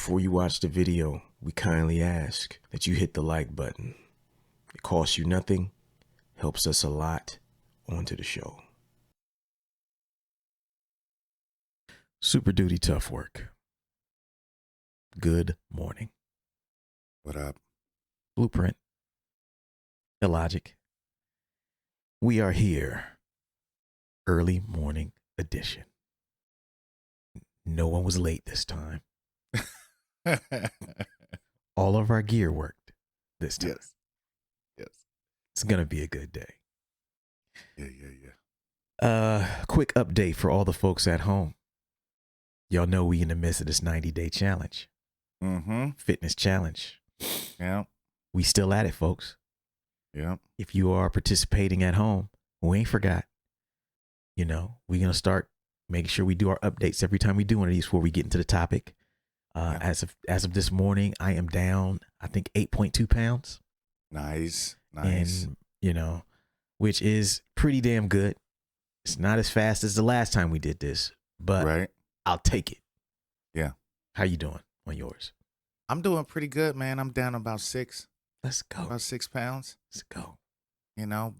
Before you watch the video, we kindly ask that you hit the like button. It costs you nothing, helps us a lot. On to the show. Super duty tough work. Good morning. What up? Blueprint. Illogic. We are here. Early morning edition. No one was late this time. All of our gear worked this time. Yes. It's going to be a good day. Yeah. Quick update for all the folks at home. Y'all know we in the midst of this 90-day challenge. Mm-hmm. Fitness challenge. Yeah. We still at it, folks. Yeah. If you are participating at home, we ain't forgot. You know, we're going to start making sure we do our updates every time we do one of these before we get into the topic. As of this morning, I am down, I think, 8.2 pounds. Nice. And, you know, which is pretty damn good. It's not as fast as the last time we did this, but right. I'll take it. Yeah. How you doing on yours? I'm doing pretty good, man. I'm down about 6. Let's go. About 6 pounds. Let's go. You know,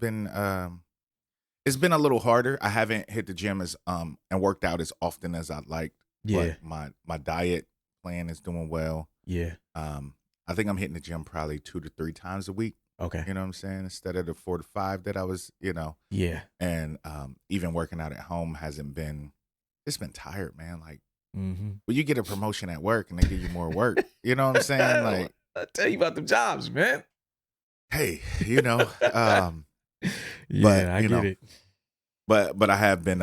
it's been a little harder. I haven't hit the gym as and worked out as often as I'd like. Yeah. But my diet plan is doing well. Yeah. I think I'm hitting the gym probably 2 to 3 times a week. Okay. You know what I'm saying? Instead of the 4 to 5 that I was, Yeah. And even working out at home it's been tired, man. Like, when you get a promotion at work and they give you more work. You know what I'm saying? Like, I tell you about the jobs, man. hey, Yeah, but, I get it. But I have been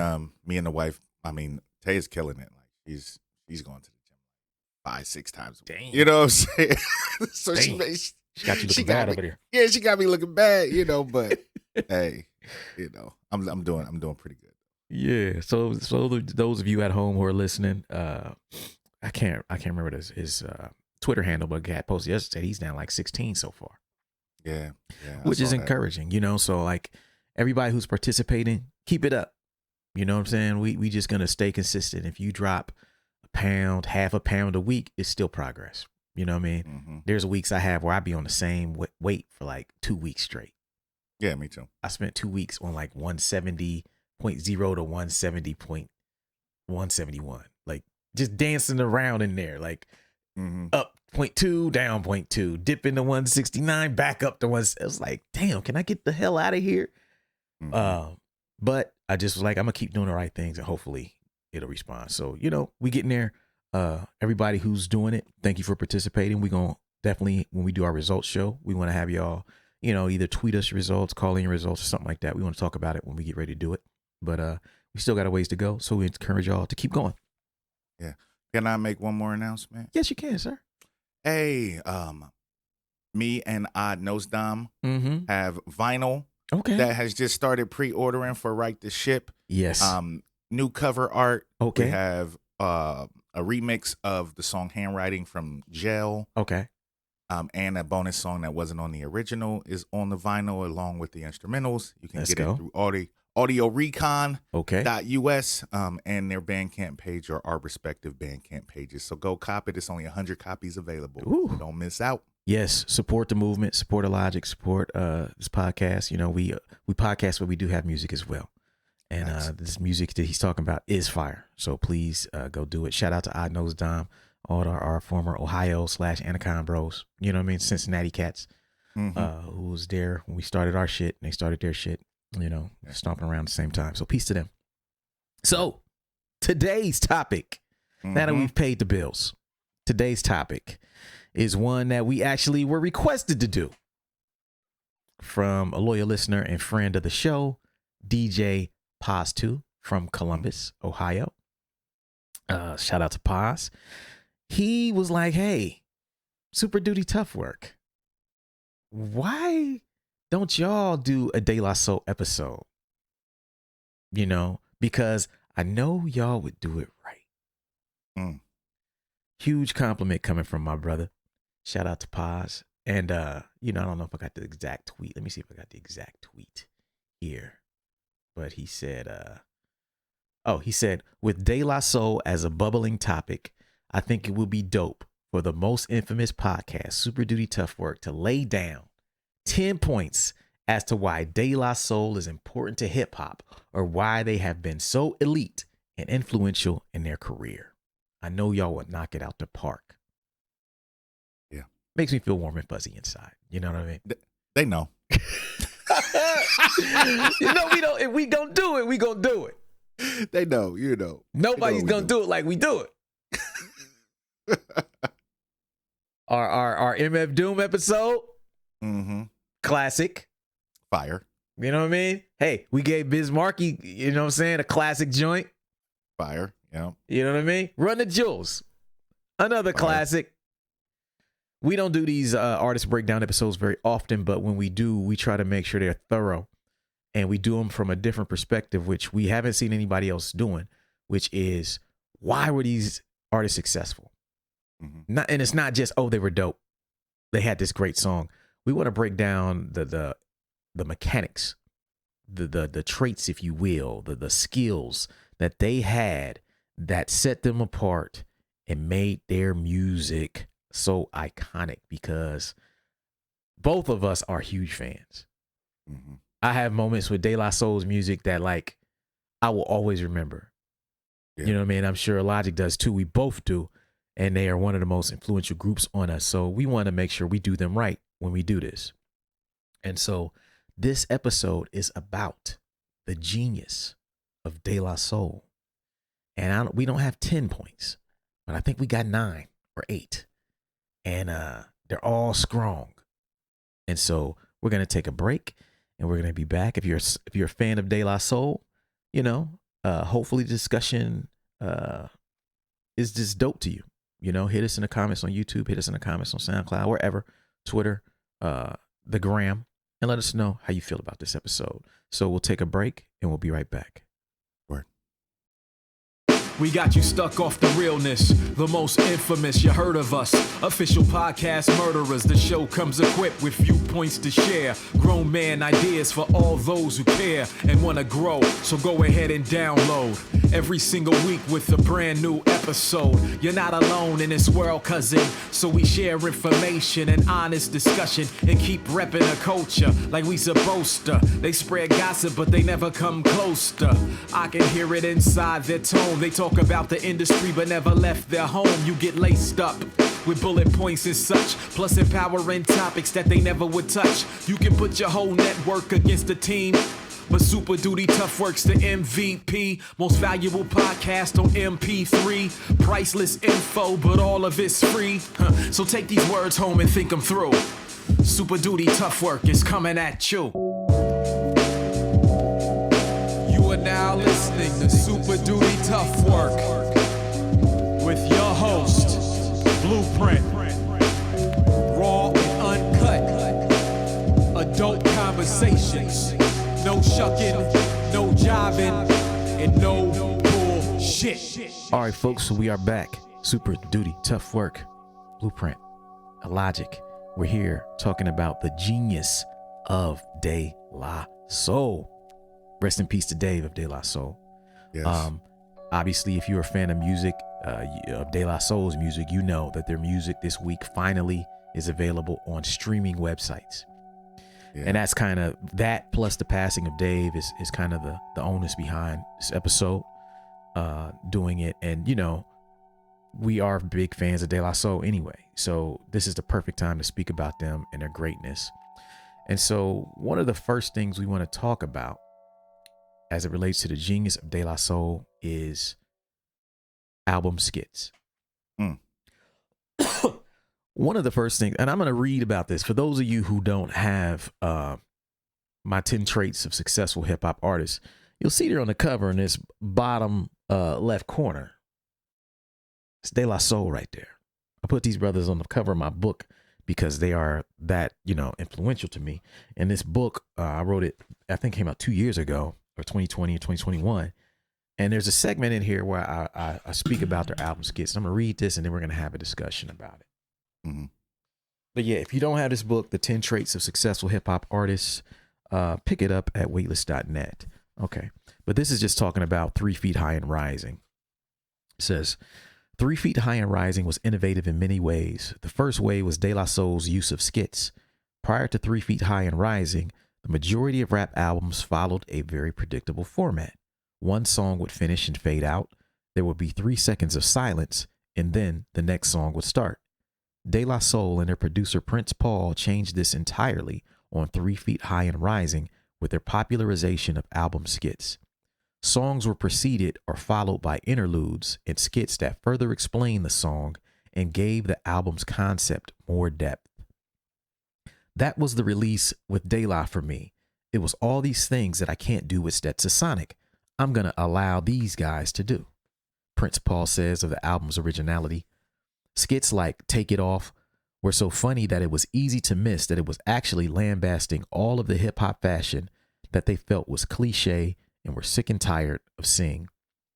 me and the wife, I mean, Tay is killing it. Like she's going to the gym 5-6 times a week. Dang. You know what I'm saying? So Dang. She got you looking bad over there. Yeah, she got me looking bad, but hey, I'm doing pretty good. Yeah. So those of you at home who are listening, I can't remember his Twitter handle, but Gat posted yesterday he's down like 16 so far. Yeah. Which is encouraging, So like everybody who's participating, keep it up. You know what I'm saying? We just gonna stay consistent. If you drop a pound, half a pound a week, it's still progress. You know what I mean? Mm-hmm. There's weeks I have where I be on the same weight for like 2 weeks straight. Yeah, me too. I spent 2 weeks on like 170.0 to 171. Like just dancing around in there, like up 0.2, down 0.2, dip into 169, back up to 1. It was like, damn, can I get the hell out of here? Mm-hmm. But I just was like, I'm gonna keep doing the right things and hopefully it'll respond. So, we getting there. Everybody who's doing it, thank you for participating. We're gonna definitely, when we do our results show, we want to have y'all, either tweet us your results, call in your results, or something like that. We want to talk about it when we get ready to do it. But we still got a ways to go, so we encourage y'all to keep going. Yeah. Can I make one more announcement? Yes, you can, sir. Hey, me and Odd Nose Dom have vinyl that has just started pre-ordering for Right to Ship. Yes. New cover art. Okay. We have a remix of the song Handwriting from Gel. Okay. And a bonus song that wasn't on the original is on the vinyl along with the instrumentals. You can get it through audiorecon.us and their Bandcamp page or our respective Bandcamp pages. So go cop it. It's only 100 copies available. Ooh. Don't miss out. Yes, support the movement, support Illogic, support this podcast. We podcast, but we do have music as well. And this music that he's talking about is fire. So please go do it. Shout out to Odd Nose Dom, all our former Ohio/Anacon bros. You know what I mean? Cincinnati cats who was there when we started our shit and they started their shit, stomping around at the same time. So peace to them. So today's topic, now that we've paid the bills, today's topic is one that we actually were requested to do from a loyal listener and friend of the show, DJ Paz2 from Columbus, Ohio. Shout out to Paz. He was like, hey, Super Duty Tough Work, why don't y'all do a De La Soul episode? Because I know y'all would do it right. Huge compliment coming from my brother. Shout out to Paz. And, I don't know if I got the exact tweet. Let me see if I got the exact tweet here. But he said, with De La Soul as a bubbling topic, I think it would be dope for the most infamous podcast, Super Duty Tough Work, to lay down 10 points as to why De La Soul is important to hip hop, or why they have been so elite and influential in their career. I know y'all would knock it out the park. Yeah. Makes me feel warm and fuzzy inside. You know what I mean? They know. You know, we don't. If we gonna do it, we gonna do it. They know. You know. Nobody's gonna do it like we do it. Our MF Doom episode, classic, fire. You know what I mean? Hey, we gave Biz Markie, you know what I'm saying, a classic joint, fire. Yeah. You know what I mean? Run the Jewels, another fire. Classic. We don't do these artist breakdown episodes very often, but when we do, we try to make sure they're thorough, and we do them from a different perspective, which we haven't seen anybody else doing, which is, why were these artists successful? And it's not just, oh, they were dope, they had this great song. We want to break down the mechanics, the traits, if you will, the skills that they had that set them apart and made their music so iconic, because both of us are huge fans. I have moments with De La Soul's music that, like, I will always remember. Yeah. You know what I mean? I'm sure Illogic does too. We both do. And they are one of the most influential groups on us. So we want to make sure we do them right when we do this. And so this episode is about the genius of De La Soul. And we don't have 10 points, but I think we got 9 or 8. And they're all strong. And so we're going to take a break, and we're going to be back. If you're a fan of De La Soul, you know, hopefully the discussion is just dope to you. You know, hit us in the comments on YouTube, hit us in the comments on SoundCloud, wherever, Twitter, the gram, and let us know how you feel about this episode. So we'll take a break, and we'll be right back. We got you stuck off the realness, the most infamous, you heard of us. Official podcast murderers, the show comes equipped with viewpoints to share. Grown man ideas for all those who care and want to grow, so go ahead and download. Every single week with a brand new episode. You're not alone in this world, cousin, so we share information and honest discussion and keep repping the culture like we supposed to. They spread gossip, but they never come close to. I can hear it inside their tone. They talk about the industry but never left their home. You get laced up with bullet points and such, plus empowering topics that they never would touch. You can put your whole network against the team, but Super Duty Tough Work's the MVP. Most valuable podcast on MP3. Priceless info, but all of it's free. So take these words home and think them through. Super Duty Tough Work is coming at you. You are now listening to Super Duty Tough Work with your host, Blueprint. Raw and uncut. Adult conversations. No shucking, no jiving, and no bullshit. All right, folks, so we are back. Super Duty Tough Work, Blueprint, Illogic. We're here talking about the genius of De La Soul. Rest in peace to Dave of De La Soul. Yes. Obviously, if you're a fan of music, of De La Soul's music, you know that their music this week finally is available on streaming websites. Yeah. And that's kind of that, plus the passing of Dave is kind of the onus behind this episode, doing it. And, you know, we are big fans of De La Soul anyway. So this is the perfect time to speak about them and their greatness. And so one of the first things we want to talk about as it relates to the genius of De La Soul is album Skits. One of the first things, and I'm going to read about this for those of you who don't have my 10 traits of successful hip hop artists. You'll see there on the cover in this bottom left corner. It's De La Soul right there. I put these brothers on the cover of my book because they are that, you know, influential to me. And this book, I wrote it, I think came out 2 years ago, or 2020 or 2021. And there's a segment in here where I speak about their album Skits. I'm going to read this and then we're going to have a discussion about it. But yeah, if you don't have this book, The 10 Traits of Successful Hip Hop Artists, pick it up at weightless.net. Okay. But this is just talking about 3 Feet High and Rising. It says, 3 Feet High and Rising was innovative in many ways. The first way was De La Soul's use of skits. Prior to 3 Feet High and Rising, the majority of rap albums followed a very predictable format. One song would finish and fade out. There would be 3 seconds of silence, and then the next song would start. De La Soul and their producer Prince Paul changed this entirely on 3 Feet High and Rising with their popularization of album skits. Songs were preceded or followed by interludes and skits that further explained the song and gave the album's concept more depth. That was the release with De La for me. It was all these things that I can't do with Stetsasonic. I'm going to allow these guys to do. Prince Paul says of the album's originality, skits like Take It Off were so funny that it was easy to miss that it was actually lambasting all of the hip hop fashion that they felt was cliche and were sick and tired of seeing.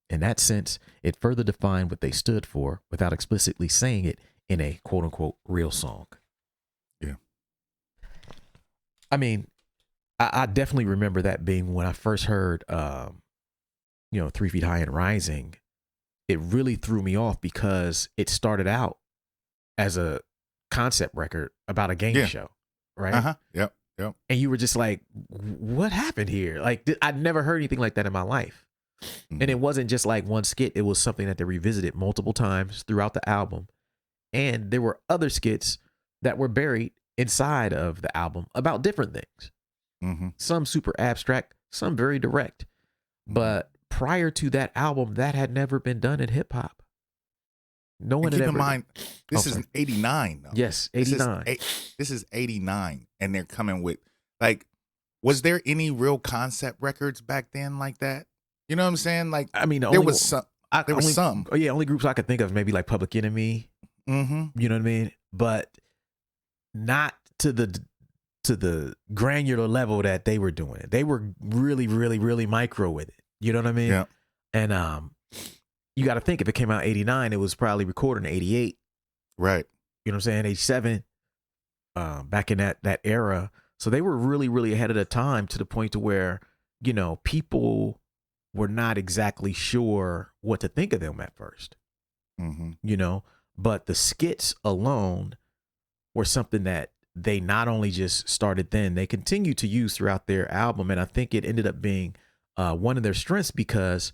In that sense, it further defined what they stood for without explicitly saying it in a quote unquote real song. Yeah. I mean, I definitely remember that being when I first heard, 3 Feet High and Rising. It really threw me off because it started out as a concept record about a game show, right? Uh-huh. Yep. And you were just like, what happened here? Like, I'd never heard anything like that in my life. Mm-hmm. And it wasn't just like one skit. It was something that they revisited multiple times throughout the album. And there were other skits that were buried inside of the album about different things. Mm-hmm. Some super abstract, some very direct. But prior to that album, that had never been done in hip hop. No one had ever. Keep in mind, this is an 89, though. Yes, 89. This is 89, and they're coming with, like, was there any real concept records back then like that? You know what I'm saying? Like, I mean, there was some. There was some. Oh yeah, only groups I could think of maybe like Public Enemy. Mm-hmm. You know what I mean? But not to the granular level that they were doing it. They were really, really, really micro with it. You know what I mean? Yeah. And you got to think if it came out 89, it was probably recorded in 88. Right. You know what I'm saying? 87. Back in that era. So they were really, really ahead of the time to the point to where, people were not exactly sure what to think of them at first. Mm-hmm. But the skits alone were something that they not only just started then, they continued to use throughout their album. And I think it ended up being one of their strengths because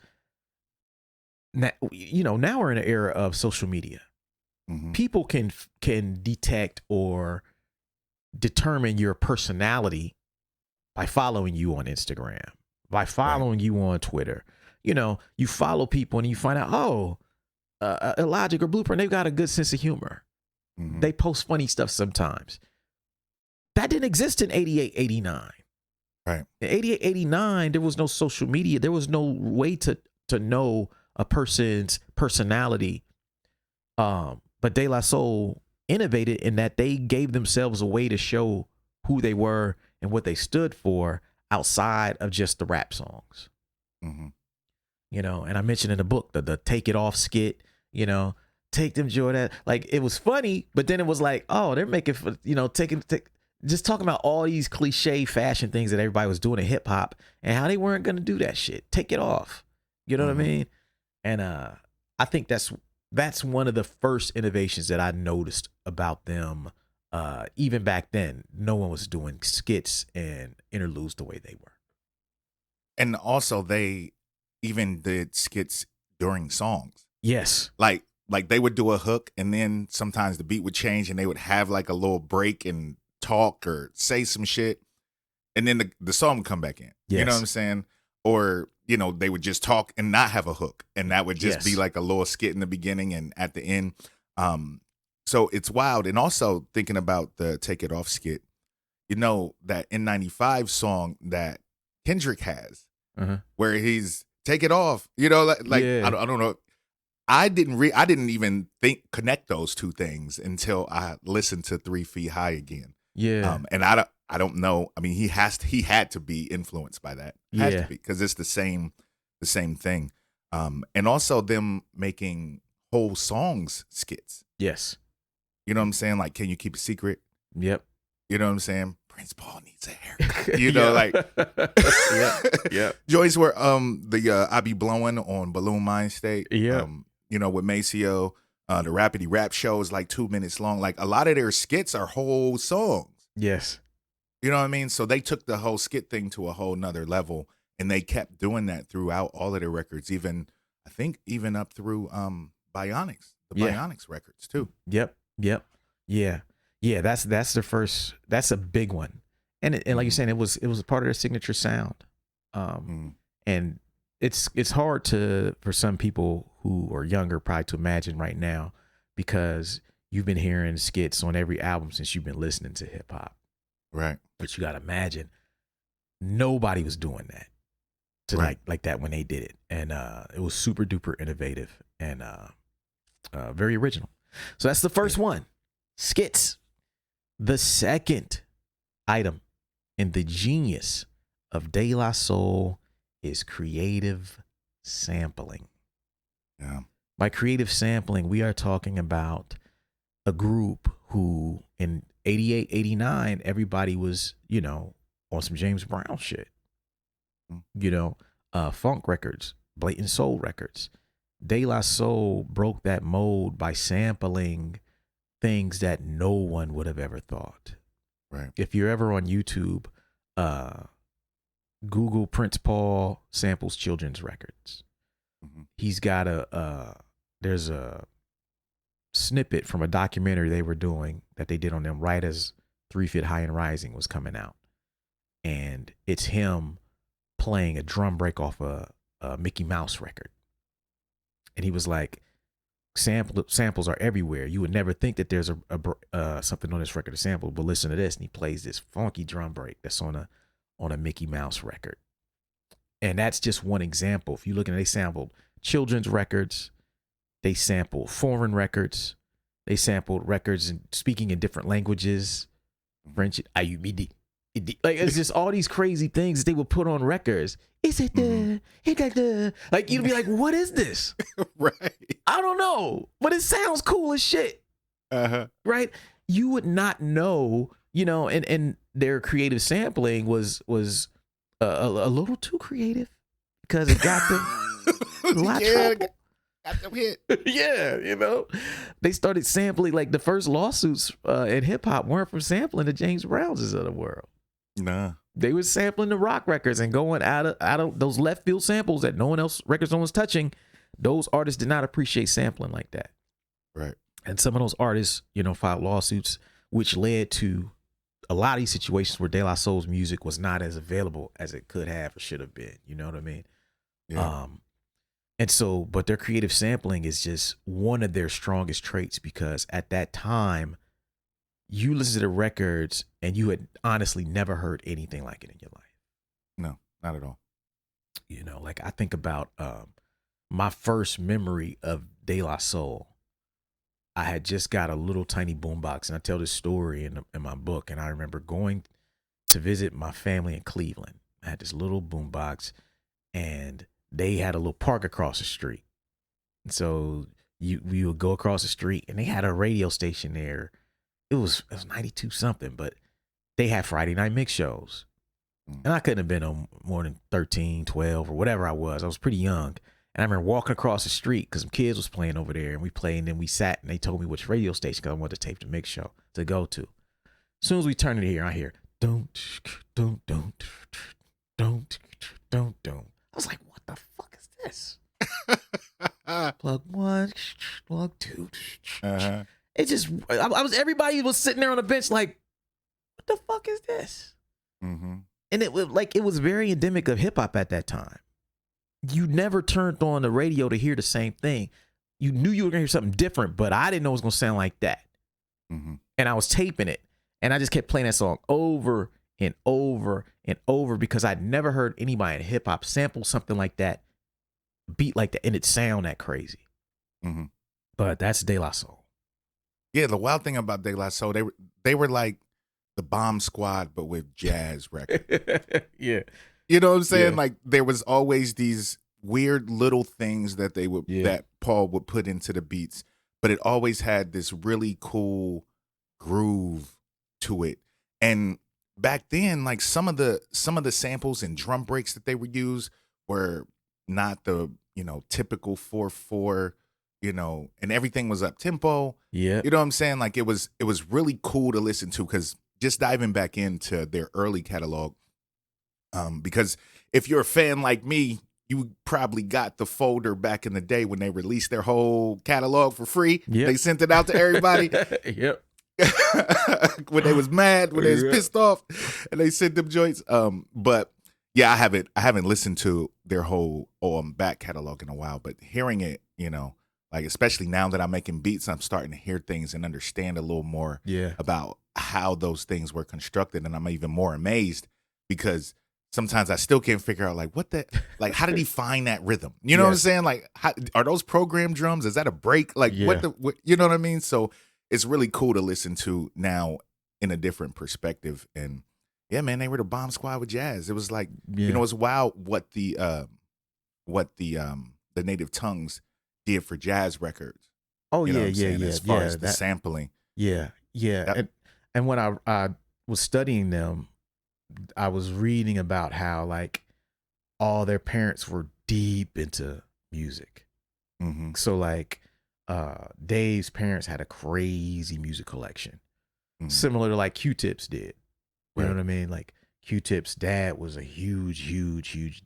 now we're in an era of social media. Mm-hmm. People can detect or determine your personality by following you on Instagram, by following you on Twitter. You follow people and you find out, Illogic or Blueprint, they've got a good sense of humor. Mm-hmm. They post funny stuff sometimes. That didn't exist in 88, 89. Right. In 88, 89, there was no social media. There was no way to know a person's personality. But De La Soul innovated in that they gave themselves a way to show who they were and what they stood for outside of just the rap songs. Mm-hmm. And I mentioned in the book the Take It Off skit, take them joy that, like, it was funny, but then it was like, oh, they're making, just talking about all these cliche fashion things that everybody was doing in hip hop and how they weren't going to do that shit. Take it off. You know what I mean? And I think that's one of the first innovations that I noticed about them. Even back then, no one was doing skits and interludes the way they were. And also they even did skits during songs. Yes. Like they would do a hook and then sometimes the beat would change and they would have like a little break and talk or say some shit. And then the song would come back in. Yes. You know what I'm saying? Or, they would just talk and not have a hook. And that would just be like a little skit in the beginning and at the end. So it's wild. And also thinking about the Take It Off skit, that N95 song that Kendrick has, where he's Take It Off, I don't know. I didn't even connect those two things until I listened to 3 Feet High again. Yeah. And I don't know. I mean, he had to be influenced by that. Has to be, because it's the same thing. And also them making whole songs skits. Yes. You know what I'm saying? Like, Can You Keep a Secret? Yep. You know what I'm saying? Prince Paul needs a haircut. Yeah. Joints where I Be Blowing on Balloon Mind State. Yeah. you know, with Maceo. The Rapidy Rap Show is like 2 minutes long. Like a lot of their skits are whole songs. Yes. You know what I mean? So they took the whole skit thing to a whole nother level, and they kept doing that throughout all of their records, even I think even up through Bionics, the Bionics records too. Yep. Yeah. That's the first. That's a big one, and like you're saying, it was a part of their signature sound. And it's hard for some people who are younger probably to imagine right now, because you've been hearing skits on every album since you've been listening to hip hop. Right. But you got to imagine nobody was doing that to like that when they did it. And it was super duper innovative and very original. So that's the first one, skits. The second item in the genius of De La Soul is creative sampling. Yeah. By creative sampling, we are talking about a group who in 88, 89, everybody was, you know, on some James Brown shit. You know, funk records, blatant soul records. De La Soul broke that mold by sampling things that no one would have ever thought. Right. If you're ever on YouTube, Google Prince Paul samples children's records. He's got there's a snippet from a documentary they were doing that they did on them right as 3 Feet High and Rising was coming out. And it's him playing a drum break off a Mickey Mouse record. And he was like, samples are everywhere. You would never think that there's something on this record to sample, but listen to this. And he plays this funky drum break that's on a Mickey Mouse record. And that's just one example. If you look at it, they sampled children's records, they sampled foreign records, they sampled records and speaking in different languages, French, Ayubidi. Like it's just all these crazy things that they would put on records. Is it the like you'd be like, what is this? Right. I don't know, but it sounds cool as shit. Right? You would not know, you know, and their creative sampling was a little too creative because it got them a lot of trouble. Got them hit. Yeah, you know, they started sampling, like the first lawsuits in hip hop weren't from sampling the James Browns of the world. Nah, they were sampling the rock records and going out of those left field samples that no one else was touching. Those artists did not appreciate sampling like that. Right. And some of those artists, you know, filed lawsuits, which led to a lot of these situations where De La Soul's music was not as available as it could have or should have been. You know what I mean? Yeah. And so, but their creative sampling is just one of their strongest traits, because at that time, you listen to the records and you had honestly never heard anything like it in your life. No, not at all. You know, like I think about my first memory of De La Soul. I had just got a little tiny boombox, and I tell this story in my book. And I remember going to visit my family in Cleveland. I had this little boombox, and they had a little park across the street. And so we would go across the street, and they had a radio station there. It was 92 something, but they had Friday night mix shows. And I couldn't have been on more than 13, 12 or whatever I was. I was pretty young. And I remember walking across the street because some kids was playing over there, and we played, and then we sat, and they told me which radio station, because I wanted to tape the mix show to go to. As soon as we turned it here, I hear, don't. I was like, what the fuck is this? Plug one, plug two. It just, everybody was sitting there on the bench like, what the fuck is this? And it was very endemic of hip hop at that time. You never turned on the radio to hear the same thing. You knew you were going to hear something different, but I didn't know it was going to sound like that. And I was taping it, and I just kept playing that song over and over and over, because I'd never heard anybody in hip hop sample something like that, beat like that, and it sound that crazy. But that's De La Soul. Yeah, the wild thing about De La Soul, they were like the Bomb Squad, but with jazz records. Yeah. You know what I'm saying? Yeah. Like there was always these weird little things that that Paul would put into the beats, but it always had this really cool groove to it. And back then, like some of the samples and drum breaks that they would use were not the, you know, typical 4/4 you know, and everything was up tempo. Yeah. You know what I'm saying? Like it was really cool to listen to, because just diving back into their early catalog, because if you're a fan like me, you probably got the folder back in the day when they released their whole catalog for free. Yep. They sent it out to everybody. Yep. When they was mad, when they was pissed off, and they sent them joints. But yeah, I haven't listened to their whole back catalog in a while. But hearing it, you know, like especially now that I'm making beats, I'm starting to hear things and understand a little more about how those things were constructed, and I'm even more amazed because sometimes I still can't figure out like how did he find that rhythm? You know what I'm saying? Like, are those programmed drums? Is that a break? Like what you know what I mean? So it's really cool to listen to now in a different perspective. And yeah, man, they were the bomb squad with jazz. It was like, you know, it's wild what the Native Tongues did for jazz records. Oh, you know yeah. As far as the sampling. Yeah. And when I was studying them, I was reading about how like all their parents were deep into music. Mm-hmm. So like Dave's parents had a crazy music collection, similar to like Q-Tip's did. You know what I mean? Like Q-Tip's dad was a huge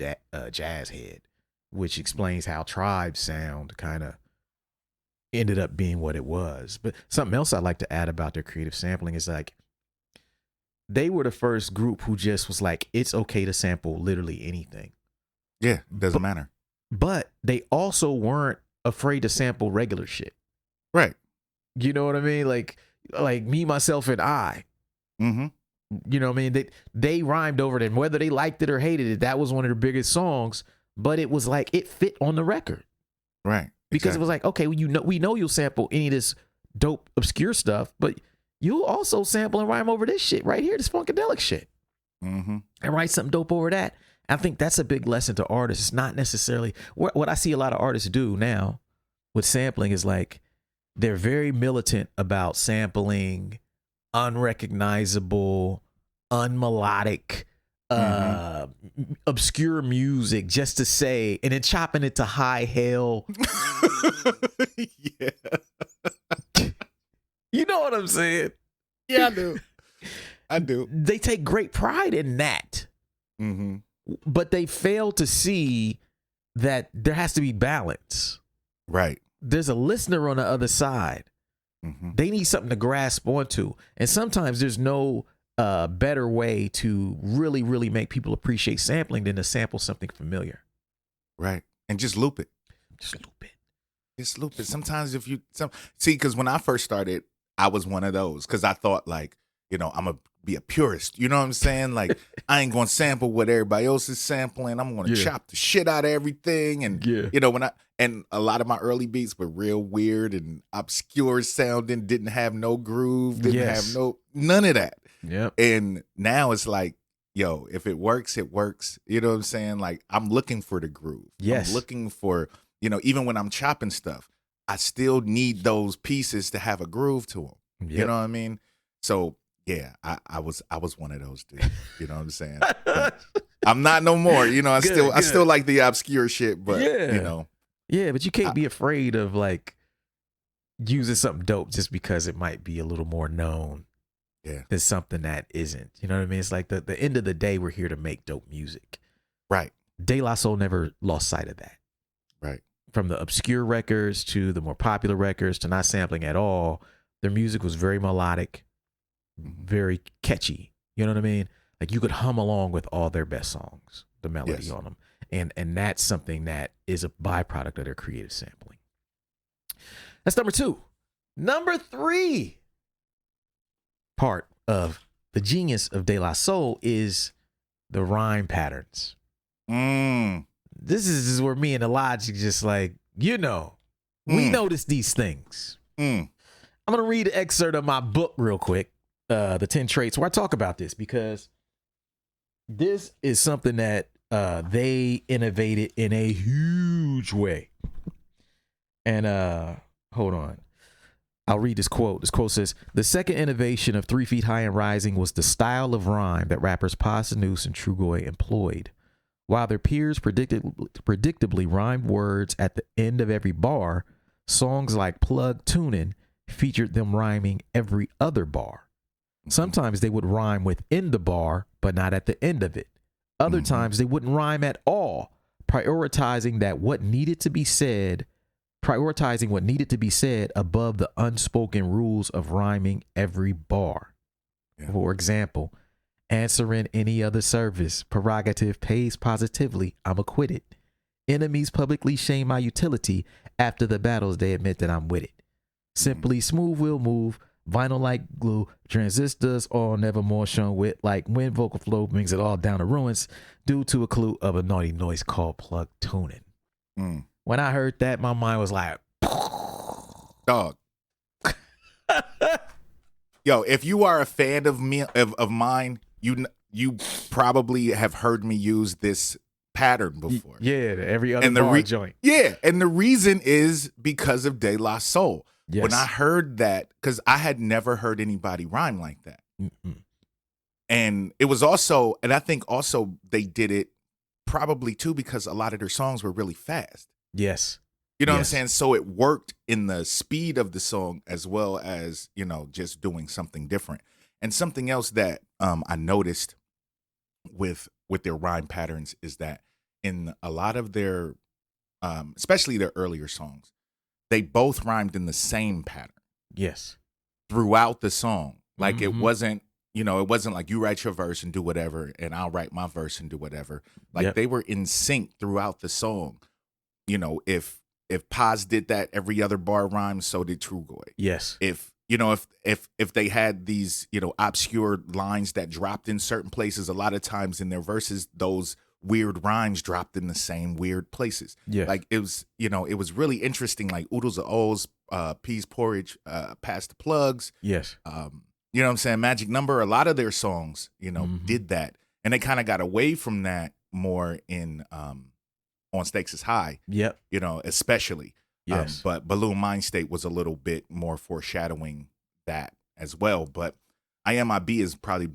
jazz head, which explains how Tribe's sound kind of ended up being what it was. But something else I'd like to add about their creative sampling is like they were the first group who just was like, it's okay to sample literally anything. Yeah, doesn't matter. But they also weren't afraid to sample regular shit. Right. You know what I mean? Like Me, Myself, and I. Mm-hmm. You know what I mean? They rhymed over it, and whether they liked it or hated it, that was one of their biggest songs. But it was like it fit on the record. Right. Because it was like, okay, well, we know you'll sample any of this dope, obscure stuff, but you'll also sample and rhyme over this shit right here, this funkadelic shit. Mm-hmm. And write something dope over that. I think that's a big lesson to artists. It's not necessarily what I see a lot of artists do now with sampling is like they're very militant about sampling unrecognizable, unmelodic, obscure music just to say, and then chopping it to high hell. Yeah. You know what I'm saying? Yeah, I do. They take great pride in that. Mm-hmm. But they fail to see that there has to be balance. Right. There's a listener on the other side. Mm-hmm. They need something to grasp onto. And sometimes there's no better way to really, really make people appreciate sampling than to sample something familiar. Right. And just loop it. Just loop it. Just loop it. Sometimes because when I first started, I was one of those because I thought like, you know, I'm going to be a purist. You know what I'm saying? Like, I ain't going to sample what everybody else is sampling. I'm going to chop the shit out of everything. And, you know, and a lot of my early beats were real weird and obscure sounding, didn't have no groove, didn't have none of that. Yep. And now it's like, yo, if it works, it works. You know what I'm saying? Like, I'm looking for the groove. Yes. I'm looking for, you know, even when I'm chopping stuff, I still need those pieces to have a groove to them. Yep. You know what I mean? So, yeah, I was one of those dudes. You know what I'm saying? I'm not no more. You know, I still like the obscure shit, but you know. Yeah, but you can't be afraid of like using something dope just because it might be a little more known than something that isn't. You know what I mean? It's like the end of the day, we're here to make dope music. Right. De La Soul never lost sight of that. Right. From the obscure records to the more popular records to not sampling at all, their music was very melodic, very catchy. You know what I mean? Like you could hum along with all their best songs, the melody on them. And that's something that is a byproduct of their creative sampling. That's number 2. Number 3 part of the genius of De La Soul is the rhyme patterns. This is where me and Illogic just like, you know, we notice these things. I'm going to read an excerpt of my book real quick, The 10 Traits, where I talk about this because this is something that they innovated in a huge way. And hold on. I'll read this quote. This quote says, "The second innovation of 3 Feet High and Rising was the style of rhyme that rappers Posdnuos and Trugoy employed. While their peers predictably rhymed words at the end of every bar, Songs like Plug Tunin' featured them rhyming every other bar. Sometimes they would rhyme within the bar, but not at the end of it. Other times they wouldn't rhyme at all, prioritizing what needed to be said above the unspoken rules of rhyming every bar. Yeah. For example, answering any other service, prerogative pays positively, I'm acquitted. Enemies publicly shame my utility. After the battles, they admit that I'm with it. Simply smooth will move, vinyl like glue, transistors all nevermore shown with, like when vocal flow brings it all down to ruins due to a clue of a naughty noise called plug tuning. When I heard that, my mind was like, dog. Yo, if you are a fan of me of mine, you probably have heard me use this pattern before. Yeah, every other bar joint. Yeah, and the reason is because of De La Soul. Yes. When I heard that, because I had never heard anybody rhyme like that. And it was also, and I think also they did it probably too because a lot of their songs were really fast. Yes. You know what I'm saying? So it worked in the speed of the song as well as, just doing something different. And something else that I noticed with their rhyme patterns is that in a lot of their, especially their earlier songs, they both rhymed in the same pattern. Yes. Throughout the song. Like it wasn't, it wasn't like you write your verse and do whatever and I'll write my verse and do whatever. Like they were in sync throughout the song. If Paz did that, every other bar rhyme, so did Trugoy. Yes. If they had these, obscure lines that dropped in certain places, a lot of times in their verses, those weird rhymes dropped in the same weird places. Yeah. Like it was, it was really interesting. Like oodles of O's, peas porridge, past the plugs. Yes. You know what I'm saying? Magic Number, a lot of their songs, did that. And they kind of got away from that more in On Stakes is High. Yep. Especially. Yes. But Balloon Mind State was a little bit more foreshadowing that as well. But I Am I Be is probably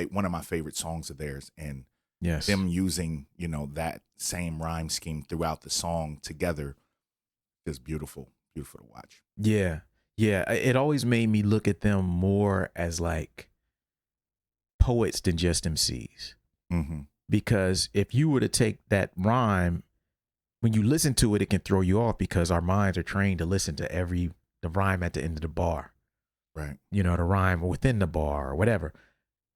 one of my favorite songs of theirs. And them using, that same rhyme scheme throughout the song together is beautiful to watch. Yeah. Yeah. It always made me look at them more as like poets than just MCs. Because if you were to take that rhyme, when you listen to it, it can throw you off because our minds are trained to listen to the rhyme at the end of the bar. Right. The rhyme within the bar or whatever.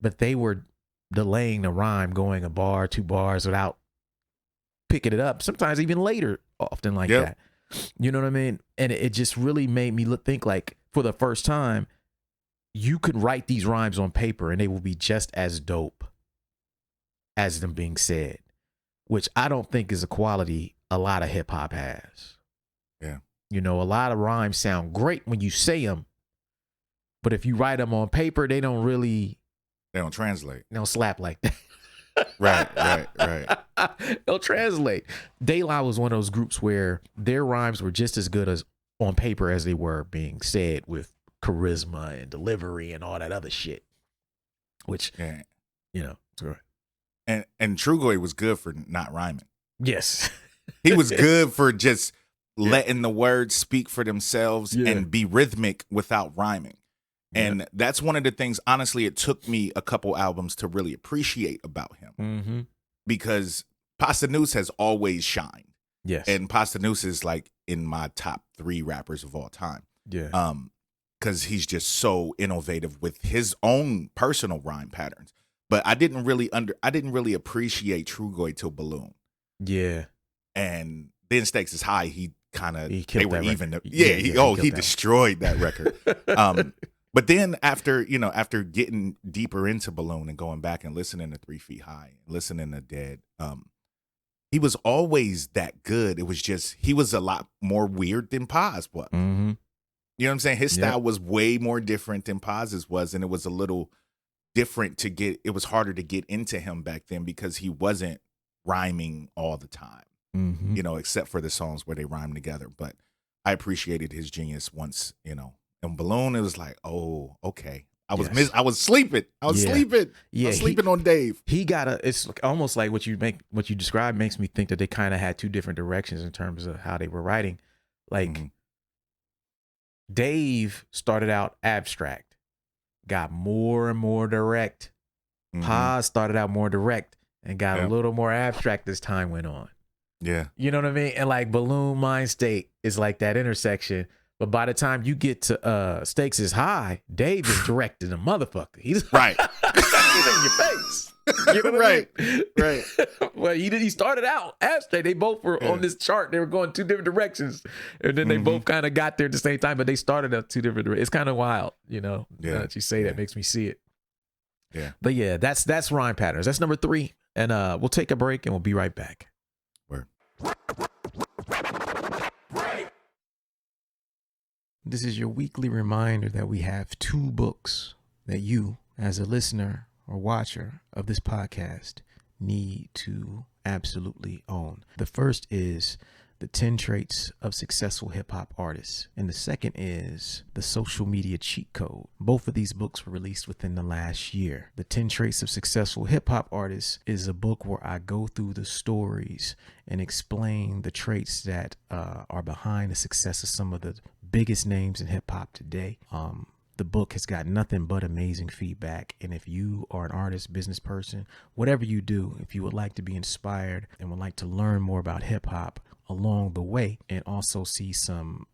But they were delaying the rhyme, going a bar, 2 bars without picking it up. Sometimes even later, often like that. You know what I mean? And it just really made me think like for the first time, you could write these rhymes on paper and they will be just as dope as them being said, which I don't think is a quality a lot of hip hop has. Yeah. A lot of rhymes sound great when you say them, but if you write them on paper, they don't translate. They don't slap like that. Right. They'll translate. De La was one of those groups where their rhymes were just as good as on paper as they were being said with charisma and delivery and all that other shit. Which, it's good. And Trugoy was good for not rhyming. Yes. He was good for just letting the words speak for themselves and be rhythmic without rhyming. And that's one of the things, honestly, it took me a couple albums to really appreciate about him. Because Pastanuce has always shined. Yes. And Pastanuce is like in my top 3 rappers of all time. Yeah. Because he's just so innovative with his own personal rhyme patterns. But I didn't really appreciate Trugoy till Balloon. Yeah. And then Stakes is High, they were even. Record. He destroyed that record. But then after getting deeper into Balloon and going back and listening to 3 Feet High, and listening to Dead, he was always that good. It was just, he was a lot more weird than Paz was. You know what I'm saying? His style was way more different than Paz's was, and it was a little different it was harder to get into him back then because he wasn't rhyming all the time, except for the songs where they rhyme together. But I appreciated his genius once, in Balloon, it was like, oh, okay. I was sleeping. I was sleeping. Yeah, I was sleeping on Dave. It's almost like what you described makes me think that they kind of had 2 different directions in terms of how they were writing. Like Dave started out abstract, got more and more direct. Paz started out more direct and got a little more abstract as time went on. Yeah. You know what I mean? And like Balloon Mind State is like that intersection. But by the time you get to Stakes is High, Dave is directing a motherfucker. He's right. He's in your face. You know what right. I mean? Right. Well, he started out abstract. They both were on this chart. They were going two different directions. And then they both kind of got there at the same time, but they started at two different directions. It's kind of wild, you know. Now that you say that makes me see it. Yeah. But yeah, that's rhyme patterns. That's number 3. And we'll take a break and we'll be right back. Word. This is your weekly reminder that we have 2 books that you, as a listener or watcher of this podcast, need to absolutely own. The first is The 10 Traits of Successful Hip Hop Artists, and the second is The Social Media Cheat Code. Both of these books were released within the last year. The 10 Traits of Successful Hip Hop Artists is a book where I go through the stories and explain the traits that are behind the success of some of the biggest names in hip hop today. The book has got nothing but amazing feedback. And if you are an artist, business person, whatever you do, if you would like to be inspired and would like to learn more about hip hop along the way and also see some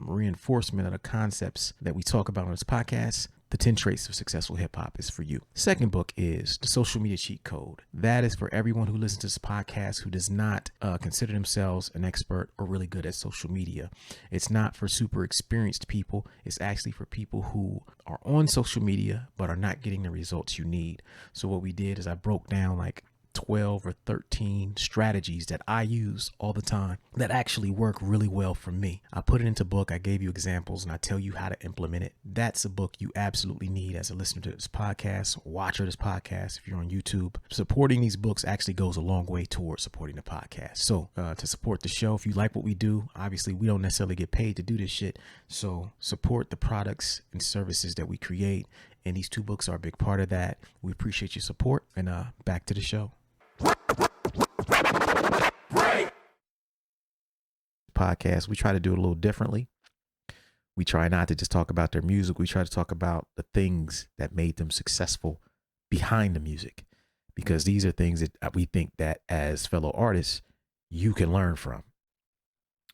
reinforcement of the concepts that we talk about on this podcast, The 10 Traits of Successful Hip Hop is for you. Second book is The Social Media Cheat Code. That is for everyone who listens to this podcast who does not consider themselves an expert or really good at social media. It's not for super experienced people. It's actually for people who are on social media but are not getting the results you need. So what we did is I broke down like 12 or 13 strategies that I use all the time that actually work really well for me. I put it into book. I gave you examples and I tell you how to implement it. That's a book you absolutely need as a listener to this podcast, watcher of this podcast. If you're on YouTube, supporting these books actually goes a long way towards supporting the podcast. So to support the show, if you like what we do, obviously we don't necessarily get paid to do this shit. So support the products and services that we create. And these 2 books are a big part of that. We appreciate your support, and back to the show. Podcast, we try to do it a little differently. We try not to just talk about their music. We try to talk about the things that made them successful behind the music, because these are things that we think that as fellow artists you can learn from,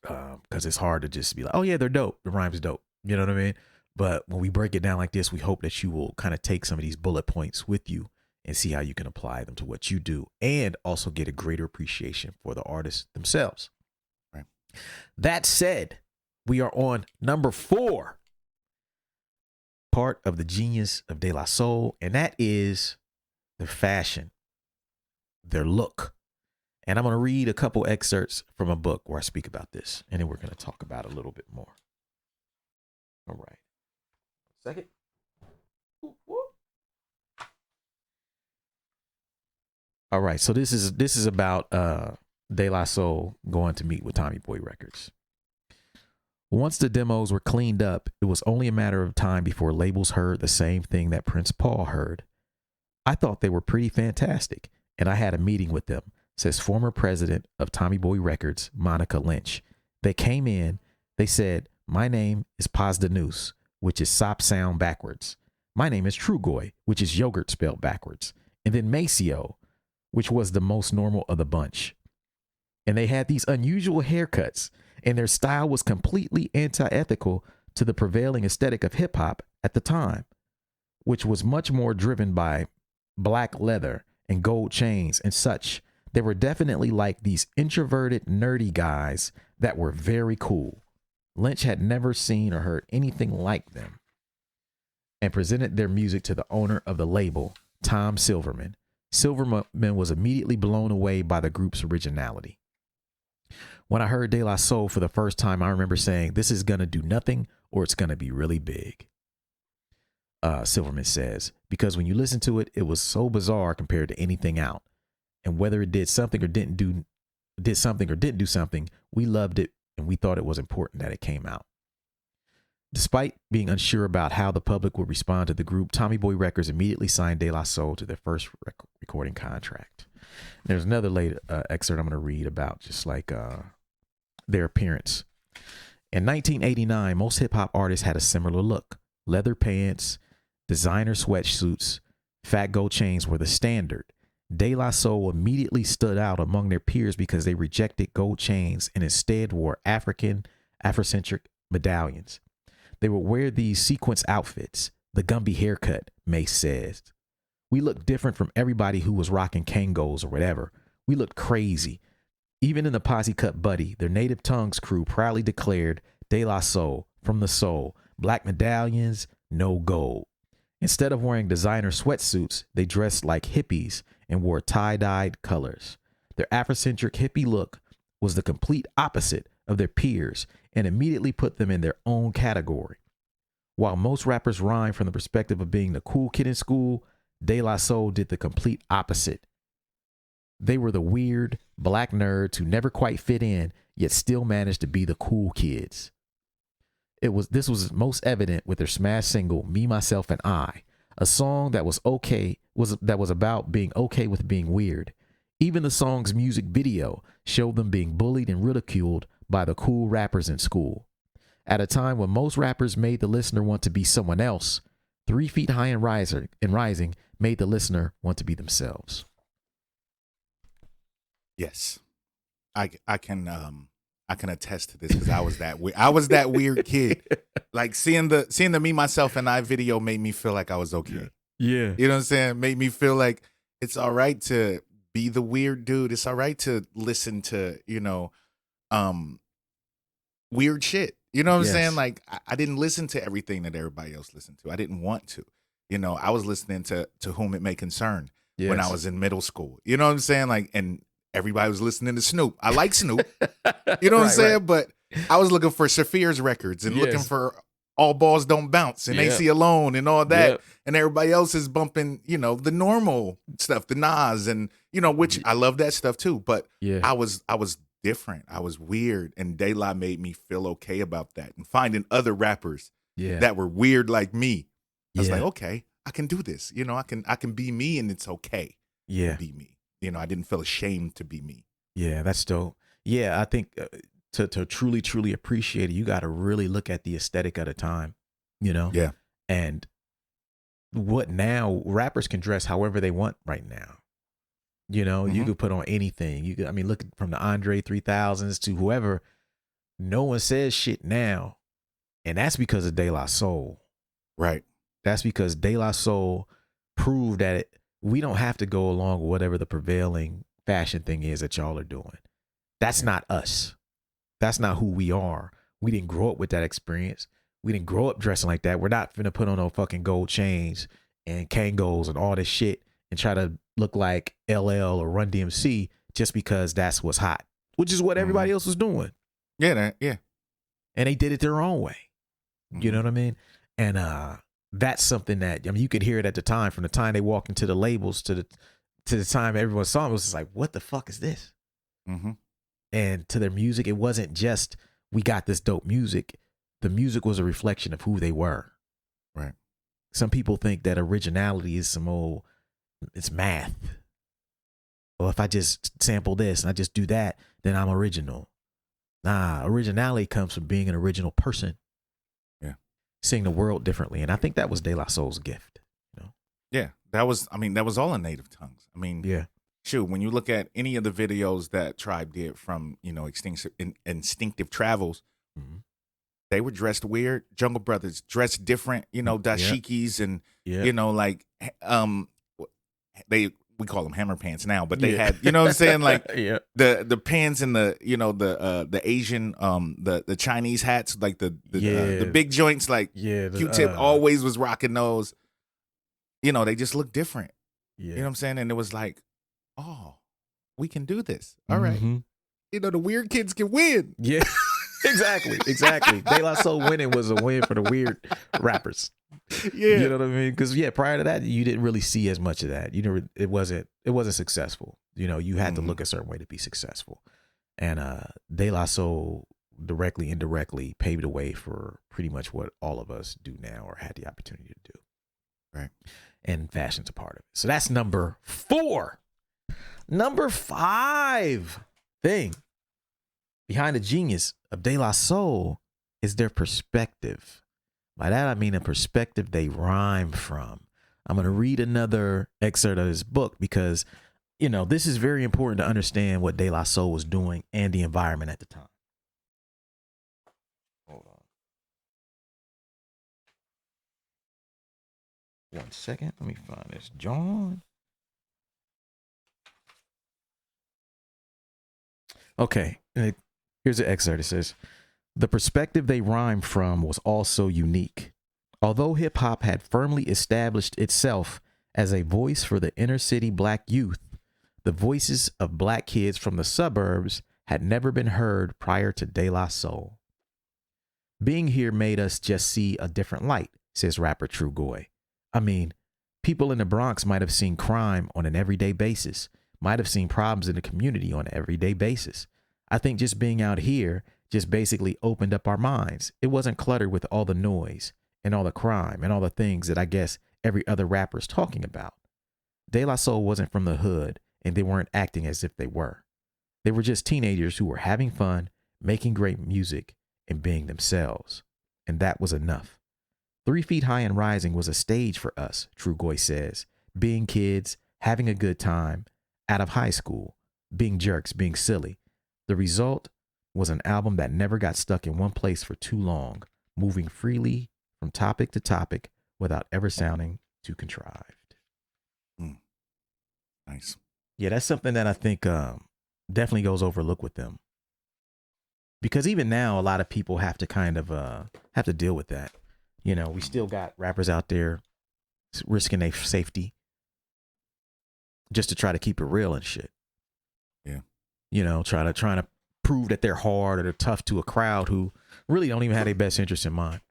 because it's hard to just be like, oh yeah, they're dope, the rhyme's dope, you know what I mean? But when we break it down like this, we hope that you will kind of take some of these bullet points with you and see how you can apply them to what you do, and also get a greater appreciation for the artists themselves. Right. That said, we are on number 4, part of the genius of De La Soul, and that is their fashion, their look. And I'm going to read a couple excerpts from a book where I speak about this, and then we're going to talk about it a little bit more. All right. Second. All right, so this is about De La Soul going to meet with Tommy Boy Records. Once the demos were cleaned up, it was only a matter of time before labels heard the same thing that Prince Paul heard. I thought they were pretty fantastic, and I had a meeting with them, says former president of Tommy Boy Records, Monica Lynch. They came in, they said, my name is Paz de Noose, which is sop sound backwards. My name is Trugoy, which is yogurt spelled backwards. And then Maceo, which was the most normal of the bunch. And they had these unusual haircuts, and their style was completely anti-ethical to the prevailing aesthetic of hip hop at the time, which was much more driven by black leather and gold chains and such. They were definitely like these introverted, nerdy guys that were very cool. Lynch had never seen or heard anything like them, and presented their music to the owner of the label, Tom Silverman. Silverman was immediately blown away by the group's originality. When I heard De La Soul for the first time, I remember saying, this is going to do nothing or it's going to be really big. Silverman says, because when you listen to it, it was so bizarre compared to anything out. And whether it did something or didn't do something, we loved it and we thought it was important that it came out. Despite being unsure about how the public would respond to the group, Tommy Boy Records immediately signed De La Soul to their first recording contract. There's another excerpt I'm going to read about just like their appearance. In 1989, most hip hop artists had a similar look. Leather pants, designer sweatsuits, fat gold chains were the standard. De La Soul immediately stood out among their peers because they rejected gold chains and instead wore Afrocentric medallions. They would wear these sequence outfits, the Gumby haircut, Mace says. We looked different from everybody who was rocking Kangos or whatever. We looked crazy. Even in the Posse Cut Buddy, their Native Tongues crew proudly declared De La Soul, from the soul, black medallions, no gold. Instead of wearing designer sweatsuits, they dressed like hippies and wore tie-dyed colors. Their Afrocentric hippie look was the complete opposite of their peers and immediately put them in their own category. While most rappers rhyme from the perspective of being the cool kid in school, De La Soul did the complete opposite. They were the weird, black nerds who never quite fit in, yet still managed to be the cool kids. This was most evident with their smash single, Me, Myself, and I, a song that was about being okay with being weird. Even the song's music video showed them being bullied and ridiculed by the cool rappers in school. At a time when most rappers made the listener want to be someone else, 3 Feet High and Rising made the listener want to be themselves. Yes, I can attest to this because I was that weird kid. Like seeing the Me, Myself, and I video made me feel like I was okay. Yeah. You know what I'm saying? Made me feel like it's all right to be the weird dude. It's all right to listen to, weird shit. You know what I'm saying? Like I didn't listen to everything that everybody else listened to. I didn't want to. I was listening to Whom It May Concern when I was in middle school. You know what I'm saying? Like, and everybody was listening to Snoop. I like Snoop. You know what I'm saying? Right. But I was looking for Saphir's records and looking for All Balls Don't Bounce and AC Alone and all that. Yep. And everybody else is bumping, the normal stuff, the Nas and, which I love that stuff too. But I was different. I was weird. And De La made me feel okay about that. And finding other rappers that were weird like me. I was like, okay, I can do this. I can be me and it's okay to be me. I didn't feel ashamed to be me. Yeah, that's dope. Yeah, I think to truly, truly appreciate it, you got to really look at the aesthetic of the time, Yeah. And what now, rappers can dress however they want right now. You could put on anything. Look from the Andre 3000s to whoever. No one says shit now. And that's because of De La Soul. Right. That's because De La Soul proved that we don't have to go along with whatever the prevailing fashion thing is that y'all are doing. That's not us. That's not who we are. We didn't grow up with that experience. We didn't grow up dressing like that. We're not finna put on no fucking gold chains and Kangos and all this shit and try to look like LL or Run DMC just because that's what's hot, which is what everybody else was doing. Yeah. And they did it their own way. You know what I mean? And that's something that, you could hear it at the time, from the time they walked into the labels to the time everyone saw them. It was just like, what the fuck is this? Mm-hmm. And to their music, it wasn't just, we got this dope music. The music was a reflection of who they were. Right. Some people think that originality is it's math. Well, if I just sample this and I just do that, then I'm original. Nah, originality comes from being an original person. Seeing the world differently. And I think that was De La Soul's gift. Yeah, that was all in Native Tongues. Shoot, when you look at any of the videos that Tribe did from, Instinctive Travels, they were dressed weird. Jungle Brothers dressed different, dashikis and, we call them hammer pants now, but they had, you know what I'm saying? Like the pants and the Asian, the Chinese hats, like the big joints, like Q-Tip always was rocking those. They just look different. You know what I'm saying? And it was like, oh, we can do this. All right. The weird kids can win. Yeah, exactly. De La Soul winning was a win for the weird rappers. Yeah, you know what I mean? Because prior to that, you didn't really see as much of that. It wasn't successful. You had to look a certain way to be successful. And De La Soul directly, indirectly paved the way for pretty much what all of us do now or had the opportunity to do. Right. And fashion's a part of it. So that's number 4. Number 5 thing behind the genius of De La Soul is their perspective. By that, I mean a perspective they rhyme from. I'm going to read another excerpt of his book because, this is very important to understand what De La Soul was doing and the environment at the time. Hold on. 1 second. Let me find this. John. Okay. Here's an excerpt. It says, the perspective they rhymed from was also unique. Although hip hop had firmly established itself as a voice for the inner city black youth, the voices of black kids from the suburbs had never been heard prior to De La Soul. Being here made us just see a different light, says rapper Trugoy. I mean, people in the Bronx might have seen crime on an everyday basis, might have seen problems in the community on an everyday basis. I think just being out here just basically opened up our minds. It wasn't cluttered with all the noise and all the crime and all the things that I guess every other rapper is talking about. De La Soul wasn't from the hood, and they weren't acting as if they were. They were just teenagers who were having fun, making great music, and being themselves. And that was enough. 3 Feet High and Rising was a stage for us, Trugoy says. Being kids, having a good time, out of high school, being jerks, being silly. The result was an album that never got stuck in one place for too long, moving freely from topic to topic without ever sounding too contrived. Nice. Yeah, that's something that I think definitely goes overlooked with them. Because even now, a lot of people have to kind of have to deal with that. We still got rappers out there risking their safety just to try to keep it real and shit. Yeah. Trying to prove that they're hard or they're tough to a crowd who really don't even have their best interest in mind.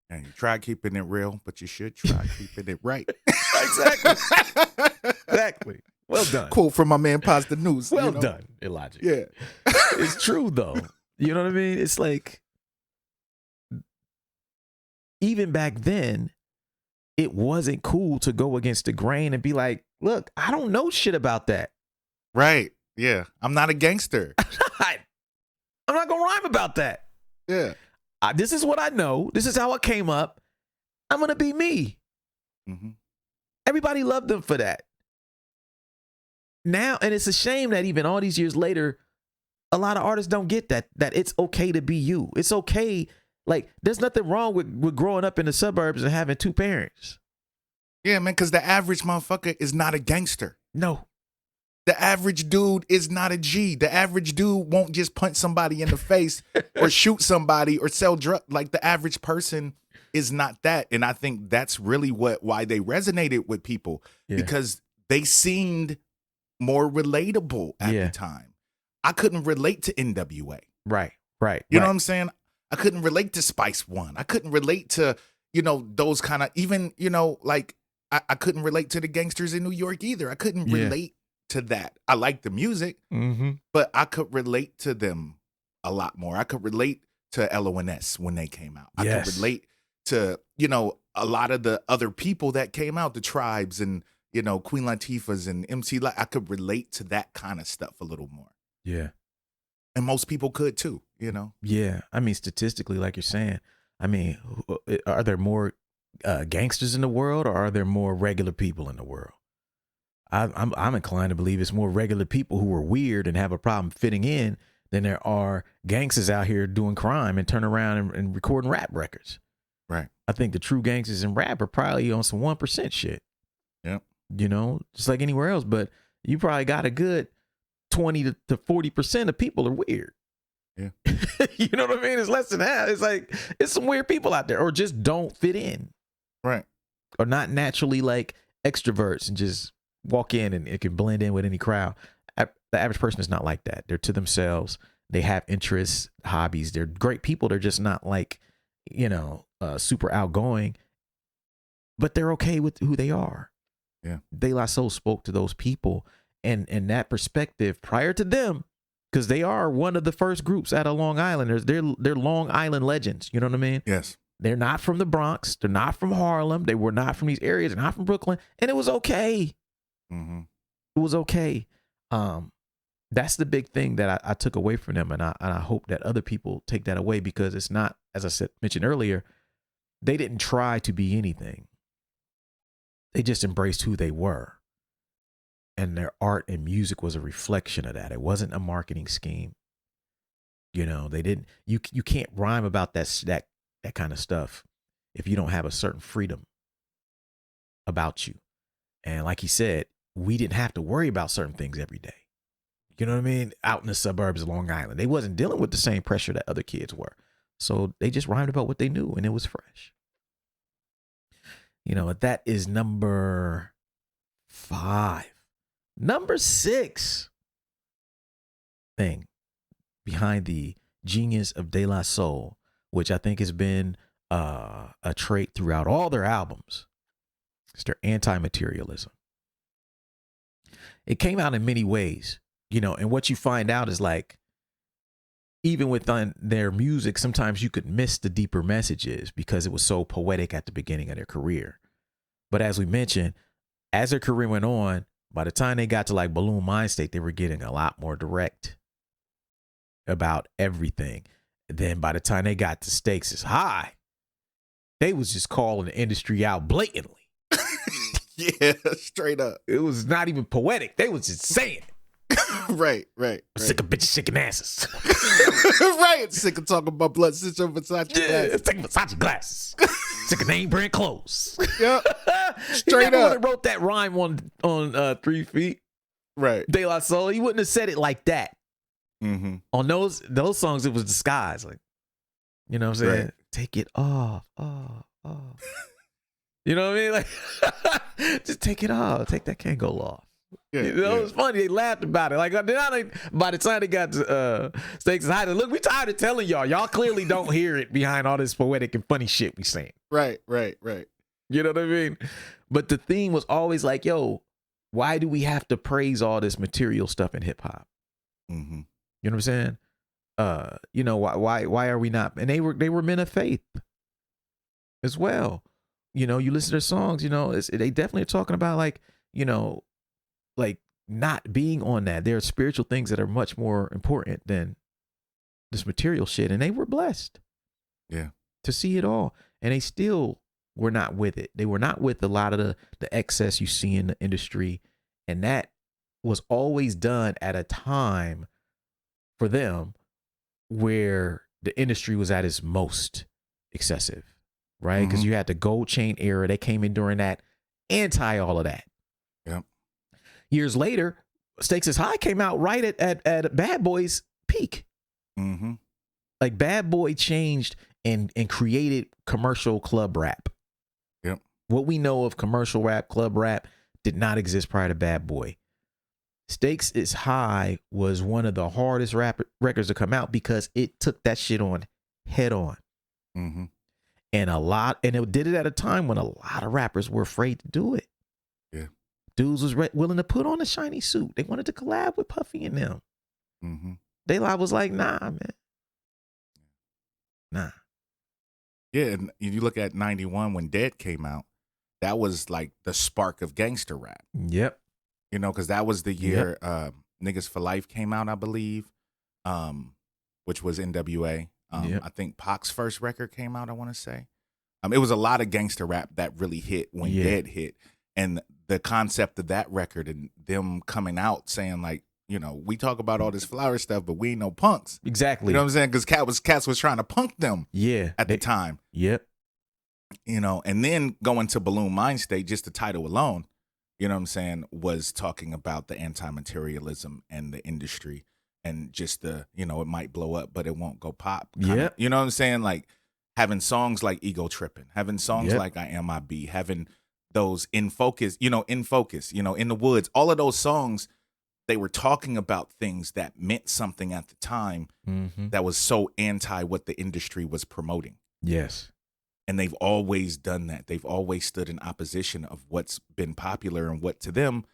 And you try keeping it real, but you should try keeping it right. Exactly. Exactly. Well done. Quote from my man Positive News. Well done, Illogic. Yeah. It's true, though. You know what I mean? It's like, even back then, it wasn't cool to go against the grain and be like, look, I don't know shit about that. Right. Yeah. I'm not a gangster. I'm not going to rhyme about that. Yeah. This is what I know. This is how I came up. I'm going to be me. Mm-hmm. Everybody loved them for that. Now, and it's a shame that even all these years later, a lot of artists don't get that it's okay to be you. It's okay. Like, there's nothing wrong with growing up in the suburbs and having 2 parents. Yeah, man, because the average motherfucker is not a gangster. No. The average dude is not a G. The average dude won't just punch somebody in the face or shoot somebody or sell drugs. Like, the average person is not that. And I think that's really why they resonated with people, because they seemed more relatable at the time. I couldn't relate to NWA. Right. You know what I'm saying? I couldn't relate to Spice One. I couldn't relate to, those kind of, even, like, I couldn't relate to the gangsters in New York either. I couldn't relate to that. I like the music, but I could relate to them a lot more. I could relate to LONS when they came out. I could relate to, a lot of the other people that came out, the Tribes and, Queen Latifah's and MC. I could relate to that kind of stuff a little more. Yeah. And most people could too, Yeah. I mean, statistically, like you're saying, I mean, are there more gangsters in the world or are there more regular people in the world? I'm inclined to believe it's more regular people who are weird and have a problem fitting in than there are gangsters out here doing crime and turn around and recording rap records. Right. I think the true gangsters in rap are probably on some 1% shit. Yep. Just like anywhere else. But you probably got a good 20 to 40% of people are weird. Yeah. You know what I mean? It's less than that. It's like, it's some weird people out there or just don't fit in. Right. Or not naturally like extroverts and just walk in and it can blend in with any crowd. The average person is not like that. They're to themselves. They have interests, hobbies. They're great people. They're just not like, super outgoing, but they're okay with who they are. Yeah. De La Soul spoke to those people and that perspective prior to them, because they are one of the first groups out of Long Island. They're Long Island legends. You know what I mean? Yes. They're not from the Bronx. They're not from Harlem. They were not from these areas. They're not from Brooklyn. And it was okay. Mm-hmm. It was okay. That's the big thing that I took away from them, and I hope that other people take that away, because it's not, as I mentioned earlier, they didn't try to be anything. They just embraced who they were, and their art and music was a reflection of that. It wasn't a marketing scheme. You know, they didn't. You can't rhyme about that kind of stuff if you don't have a certain freedom about you. And like he said, we didn't have to worry about certain things every day. You know what I mean? Out in the suburbs of Long Island, they wasn't dealing with the same pressure that other kids were. So they just rhymed about what they knew, and it was fresh. You know, that is number 5. Number 6 thing behind the genius of De La Soul, which I think has been a trait throughout all their albums, is their anti-materialism. It came out in many ways, you know, and what you find out is, like, even within their music, sometimes you could miss the deeper messages because it was so poetic at the beginning of their career. But as we mentioned, as their career went on, by the time they got to like Balloon Mind State, they were getting a lot more direct about everything. Then by the time they got to Stakes is High, they was just calling the industry out blatantly. Yeah, straight up. It was not even poetic. They was just saying it. Right. Sick of bitches shaking asses. Right. Sick of talking about blood, sick of Versace glasses. Sick of Versace glasses. Sick of name brand clothes. Yep. Straight he never would have wrote that rhyme on 3 Feet. Right. De La Soul. He wouldn't have said it like that. Mm-hmm. On those songs, it was disguised. Like, you know what I'm saying? Right. Take it off. You know what I mean? Like, just take it off. Take that Kangol off. Yeah, you know, it was funny. They laughed about it. Like, by the time they got to Stakes is High, look, we tired of telling y'all. Y'all clearly don't hear it behind all this poetic and funny shit we saying. Right. You know what I mean? But the theme was always like, yo, why do we have to praise all this material stuff in hip hop? Mm-hmm. You know what I'm saying? You know, why are we not? And they were men of faith as well. You know, you listen to their songs, you know, they definitely are talking about, like, you know, like not being on that. There are spiritual things that are much more important than this material shit. And they were blessed. Yeah. To see it all. And they still were not with it. They were not with a lot of the excess you see in the industry. And that was always done at a time for them where the industry was at its most excessive, right? Because you had the gold chain era. They came in during that, anti all of that. Yep. Years later, Stakes is High came out right at Bad Boy's peak. Mm-hmm. Like, Bad Boy changed and created commercial club rap. Yep. What we know of commercial rap, club rap, did not exist prior to Bad Boy. Stakes is High was one of the hardest rap records to come out because it took that shit on head on. Mm-hmm. And it did it at a time when a lot of rappers were afraid to do it. Yeah. Dudes was willing to put on a shiny suit. They wanted to collab with Puffy and them. Mm-hmm. De La was like, nah, man. Nah. Yeah, and you look at 91 when Dead came out, that was like the spark of gangster rap. Yep. You know, because that was the year Niggas for Life came out, I believe, which was NWA. I think Pac's first record came out, I want to say. It was a lot of gangster rap that really hit when Dead hit. And the concept of that record and them coming out saying, like, you know, we talk about all this flower stuff, but we ain't no punks. Exactly. You know what I'm saying? Because Cats was trying to punk them at the time. Yep. You know, and then going to Balloon Mind State, just the title alone, you know what I'm saying, was talking about the anti-materialism and the industry and just the, you know, it might blow up, but it won't go pop. Yeah. You know what I'm saying? Like having songs like Ego Trippin', having songs like I Am I Be, having those In Focus, you know, In the Woods, all of those songs, they were talking about things that meant something at the time that was so anti what the industry was promoting. Yes. And they've always done that. They've always stood in opposition of what's been popular and what to them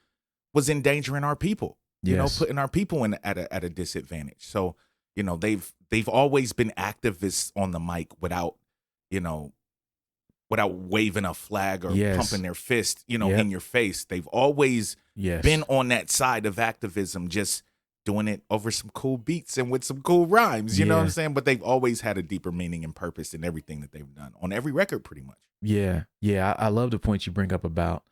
was endangering our people. You know, putting our people at a disadvantage. So, you know, they've always been activists on the mic without waving a flag or pumping their fist, you know, in your face. They've always been on that side of activism, just doing it over some cool beats and with some cool rhymes. You know what I'm saying? But they've always had a deeper meaning and purpose in everything that they've done on every record, pretty much. Yeah. I love the point you bring up about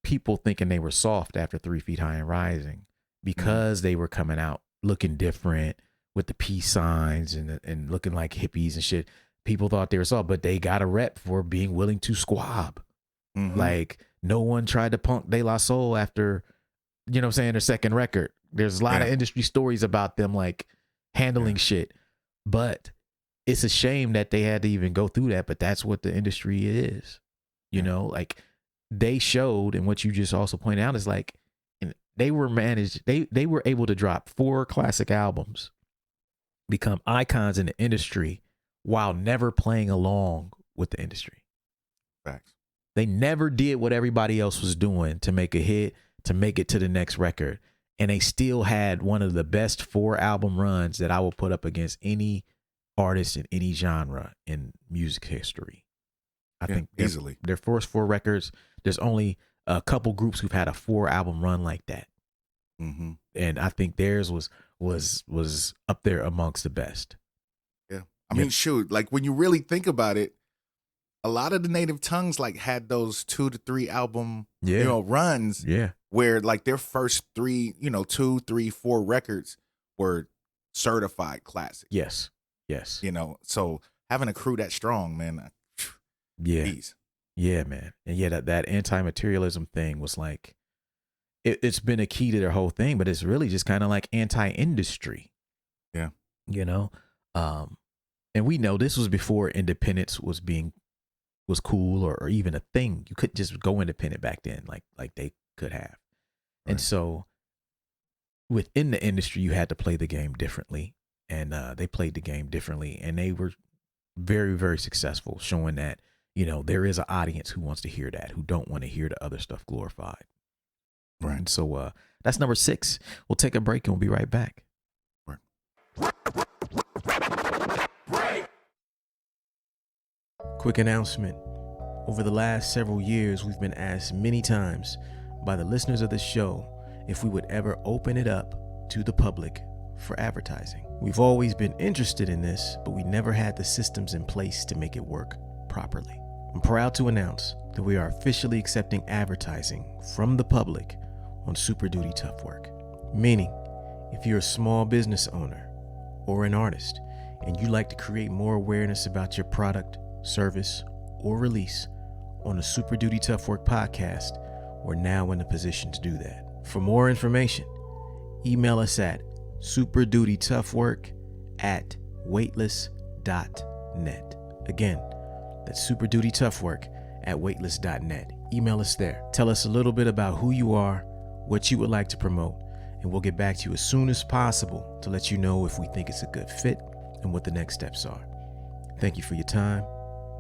people thinking they were soft after 3 Feet High and Rising because they were coming out looking different with the peace signs and looking like hippies and shit. People thought they were soft, but they got a rep for being willing to squab. Like, no one tried to punk De La Soul after, you know what I'm saying, their second record. There's a lot of industry stories about them like handling shit, but it's a shame that they had to even go through that, but that's what the industry is. You know, like they showed, and what you just also pointed out is like, they were managed, they were able to drop 4 classic albums, become icons in the industry while never playing along with the industry. Facts. They never did what everybody else was doing to make a hit, to make it to the next record. And they still had one of the best 4 album runs that I will put up against any artist in any genre in music history. I think easily. Their first 4 records, there's only a couple groups who've had a 4 album run like that. And I think theirs was up there amongst the best. Yeah. I mean, shoot, like when you really think about it, a lot of the native tongues like had those 2 to 3 album, you know, runs. Yeah. Where like their first 3, you know, 2, 3, 4 records were certified classics. Yes. Yes. You know, so having a crew that strong, man. Geez. Yeah, man. And yeah, that anti-materialism thing was like, it's been a key to their whole thing, but it's really just kind of like anti-industry. Yeah. You know? And we know this was before independence was cool or even a thing. You couldn't just go independent back then like they could have. Right. And so within the industry, you had to play the game differently, and they played the game differently, and they were very, very successful, showing that, you know, there is an audience who wants to hear that, who don't want to hear the other stuff glorified. Right. And so that's number 6. We'll take a break and we'll be right back. Right. Quick announcement. Over the last several years, we've been asked many times by the listeners of the show if we would ever open it up to the public for advertising. We've always been interested in this, but we never had the systems in place to make it work properly. I'm proud to announce that we are officially accepting advertising from the public on Super Duty Tough Work. Meaning, if you're a small business owner or an artist and you'd like to create more awareness about your product, service, or release on the Super Duty Tough Work podcast, we're now in a position to do that. For more information, email us at superdutytoughwork@weightless.net. Again, that's superdutytoughwork@weightless.net. Email us there. Tell us a little bit about who you are, what you would like to promote, and we'll get back to you as soon as possible to let you know if we think it's a good fit and what the next steps are. Thank you for your time.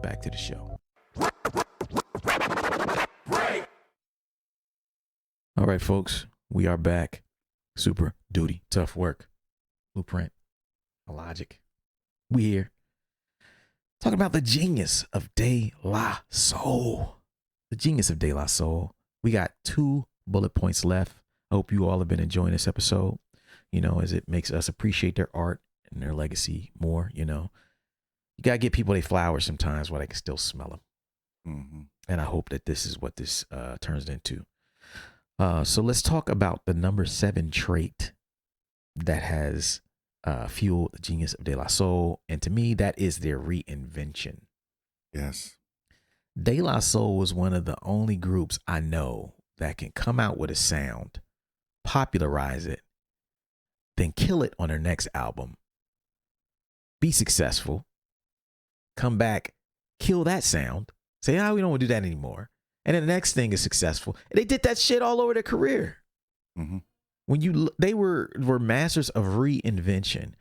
Back to the show. All right, folks, we are back. Super Duty Tough Work. Blueprint. Illogic. We here. Talking about the genius of De La Soul. The genius of De La Soul. We got 2 bullet points left. I hope you all have been enjoying this episode, you know, as it makes us appreciate their art and their legacy more, you know. You got to get people their flowers sometimes while they can still smell them. And I hope that this is what this turns into. So let's talk about the number 7 trait that has fueled the genius of De La Soul. And to me, that is their reinvention. Yes. De La Soul was one of the only groups I know that can come out with a sound, popularize it, then kill it on their next album, be successful, come back, kill that sound, say, we don't want to do that anymore. And then the next thing is successful. And they did that shit all over their career. When they were masters of reinvention.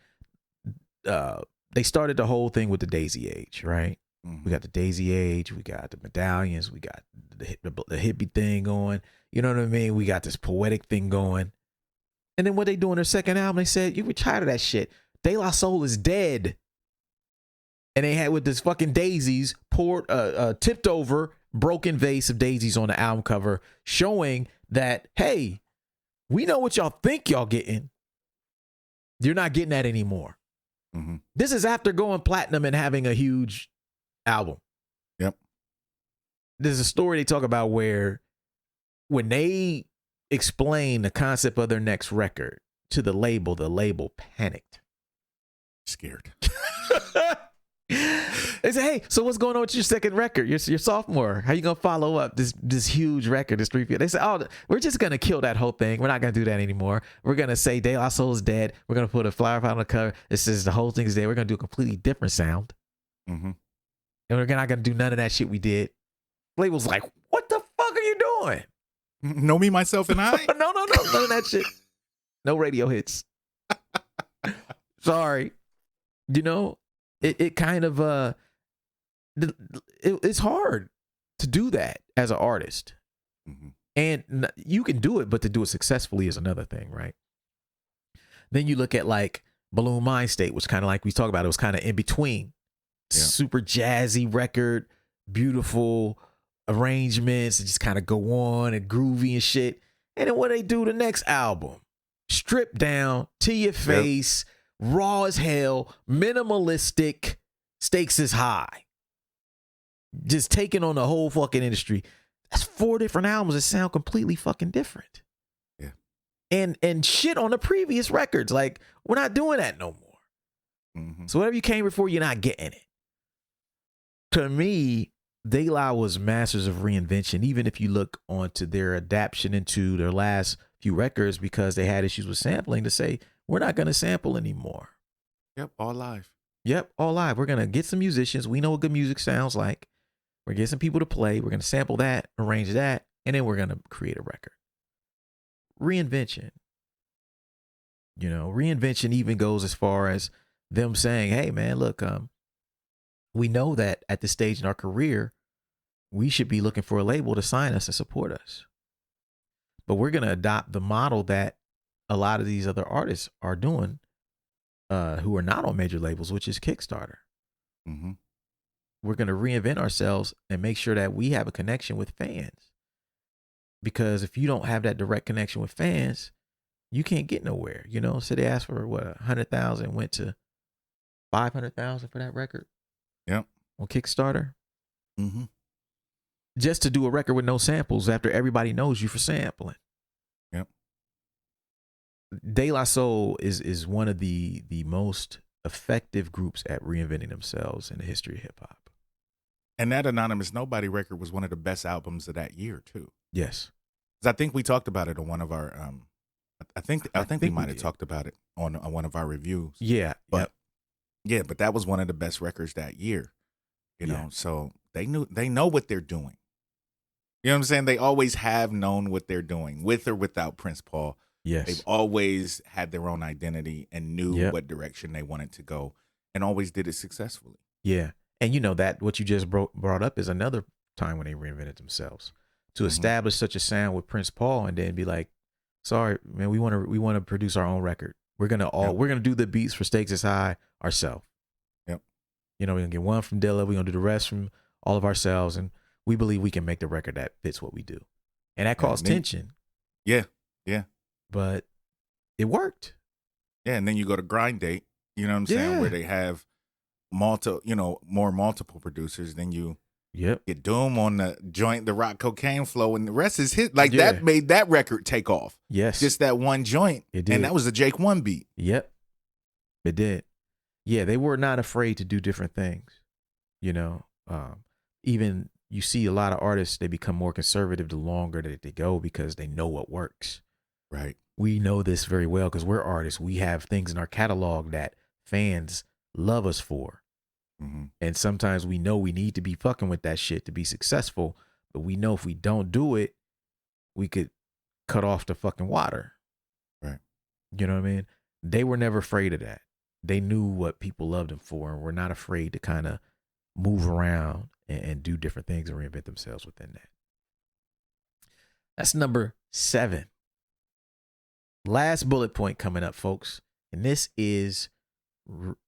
They started the whole thing with the Daisy Age, right? We got the Daisy Age, we got the medallions, we got the hippie thing going. You know what I mean? We got this poetic thing going. And then what they do on their second album, they said, you were tired of that shit. De La Soul is dead. And they had with this fucking daisies poured, tipped over, broken vase of daisies on the album cover, showing that, hey, We know what y'all think y'all getting. You're not getting that anymore. Mm-hmm. This is after going platinum and having a huge album. Yep. There's a story they talk about where when they explain the concept of their next record to the label panicked. Scared. They say, hey, so what's going on with your second record? Your sophomore. How you gonna follow up this huge record, this 3 feet? They say, oh, we're just gonna kill that whole thing. We're not gonna do that anymore. We're gonna say De La Soul is dead. We're gonna put a flower pot on the cover. It says the whole thing is dead. We're gonna do a completely different sound. Mm-hmm. And we're not gonna do none of that shit we did. Label's like, what the fuck are you doing? Know Me, Myself, and I? No, none of that shit. No radio hits. Sorry. You know, it kind of it's hard to do that as an artist. Mm-hmm. And you can do it, but to do it successfully is another thing, right? Then you look at like Balloon Mind State, which kind of like we talked about, it was kind of in between. Yeah. Super jazzy record, beautiful arrangements, and just kind of go on and groovy and shit. And then what they do the next album? Stripped down to your face, raw as hell, minimalistic, stakes is high. Just taking on the whole fucking industry. That's 4 different albums that sound completely fucking different. Yeah. And shit on the previous records. Like, we're not doing that no more. Mm-hmm. So whatever you came before, you're not getting it. To me, De La was masters of reinvention, even if you look onto their adaptation into their last few records, because they had issues with sampling, to say, we're not going to sample anymore. Yep, all live. Yep, all live. We're going to get some musicians. We know what good music sounds like. We're going to get some people to play. We're going to sample that, arrange that, and then we're going to create a record. Reinvention. You know, reinvention even goes as far as them saying, hey, man, look, we know that at this stage in our career, we should be looking for a label to sign us and support us. But we're going to adopt the model that a lot of these other artists are doing, who are not on major labels, which is Kickstarter. Mm-hmm. We're going to reinvent ourselves and make sure that we have a connection with fans. Because if you don't have that direct connection with fans, you can't get nowhere. You know, so they asked for what, 100,000, went to 500,000 for that record. Yep. On Kickstarter. Mm-hmm. Just to do a record with no samples after everybody knows you for sampling. Yep. De La Soul is one of the most effective groups at reinventing themselves in the history of hip hop. And that Anonymous Nobody record was one of the best albums of that year too. Yes. 'Cause I think we talked about it on one of our I think we might have talked about it on one of our reviews. Yeah. But yeah, but that was one of the best records that year. You know, so they know what they're doing. You know what I'm saying? They always have known what they're doing, with or without Prince Paul. Yes. They've always had their own identity and knew what direction they wanted to go, and always did it successfully. Yeah. And you know that what you just brought up is another time when they reinvented themselves to establish such a sound with Prince Paul, and then be like, sorry, man, we want to produce our own record. We're going to do the beats for Stakes is High ourselves. Yep. You know, we're going to get one from Dilla. We're going to do the rest from all of ourselves. And we believe we can make the record that fits what we do. And that caused tension. Yeah. Yeah. But it worked. Yeah. And then you go to Grind Date, you know what I'm saying? Where they have more multiple producers. Then you get Doom on the joint, the Rock Cocaine Flow, and the rest is hit. Like that made that record take off. Yes. Just that one joint. It did. And that was a Jake 1 beat. Yep. It did. Yeah, they were not afraid to do different things. You know, even you see a lot of artists, they become more conservative the longer that they go because they know what works. Right. We know this very well because we're artists. We have things in our catalog that fans love us for. Mm-hmm. And sometimes we know we need to be fucking with that shit to be successful. But we know if we don't do it, we could cut off the fucking water. Right. You know what I mean? They were never afraid of that. They knew what people loved them for, and were not afraid to kind of move around and do different things and reinvent themselves within that. That's number 7. Last bullet point coming up, folks. And this is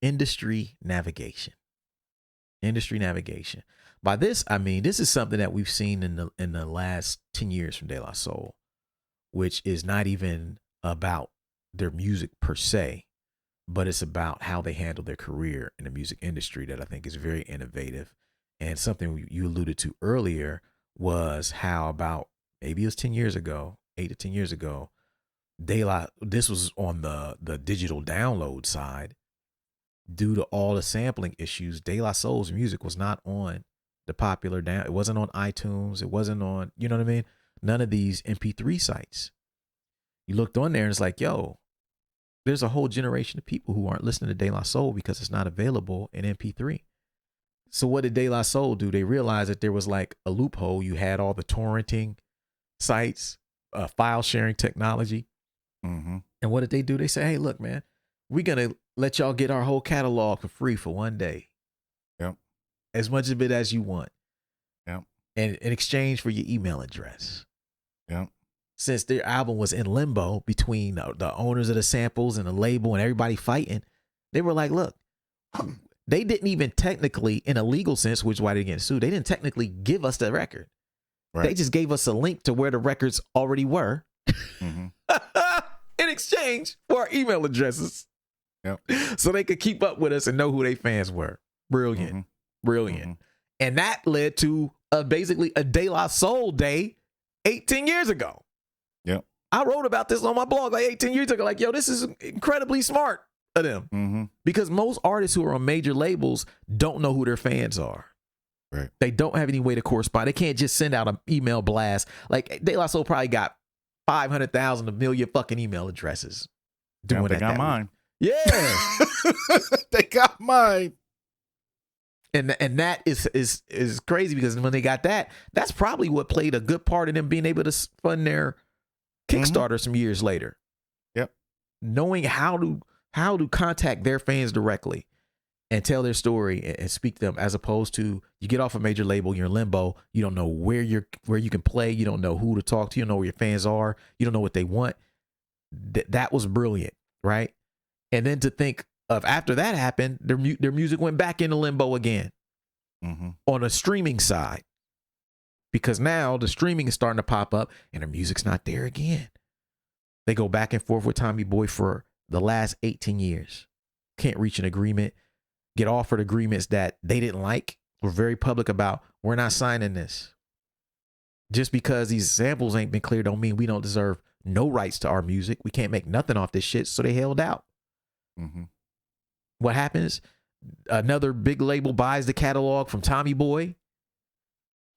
industry navigation. Industry navigation. By this, I mean, this is something that we've seen in the last 10 years from De La Soul, which is not even about their music per se, but it's about how they handle their career in the music industry that I think is very innovative. And something you alluded to earlier was how about maybe it was 10 years ago, 8 to 10 years ago, this was on the digital download side. Due to all the sampling issues, De La Soul's music was not on the popular it wasn't on iTunes. It wasn't on, you know what I mean? None of these MP3 sites. You looked on there and it's like, yo, there's a whole generation of people who aren't listening to De La Soul because it's not available in MP3. So what did De La Soul do? They realized that there was like a loophole. You had all the torrenting sites, file sharing technology. Mm-hmm. And what did they do? They said, hey, look, man, we're going to let y'all get our whole catalog for free for one day. Yep. As much of it as you want. Yep. And in exchange for your email address. Yep. Since their album was in limbo between the owners of the samples and the label and everybody fighting, they were like, look, they didn't even technically, in a legal sense, which is why they get sued, they didn't technically give us the record. Right. They just gave us a link to where the records already were mm-hmm. in exchange for our email addresses. Yep. So they could keep up with us and know who their fans were. Brilliant. Mm-hmm. Brilliant. Mm-hmm. And that led to basically a De La Soul day 18 years ago. Yep. I wrote about this on my blog like 18 years ago. Like, yo, this is incredibly smart of them. Mm-hmm. Because most artists who are on major labels don't know who their fans are. Right. They don't have any way to correspond. They can't just send out an email blast. Like, De La Soul probably got 500,000, a million fucking email addresses. Doing they got mine. Week. Yeah. They got mine. And that is crazy because when they got that, that's probably what played a good part in them being able to fund their Kickstarter some years later. Yep. Knowing how to contact their fans directly and tell their story and speak to them, as opposed to you get off a major label, you're in limbo, you don't know where you can play, you don't know who to talk to, you don't know where your fans are, you don't know what they want. That was brilliant, right? And then to think of after that happened, their music went back into limbo again on a streaming side, because now the streaming is starting to pop up and their music's not there again. They go back and forth with Tommy Boy for the last 18 years. Can't reach an agreement, get offered agreements that they didn't like. Were very public about, we're not signing this. Just because these samples ain't been cleared don't mean we don't deserve no rights to our music. We can't make nothing off this shit. So they held out. Mm-hmm. What happens? Another big label buys the catalog from Tommy Boy.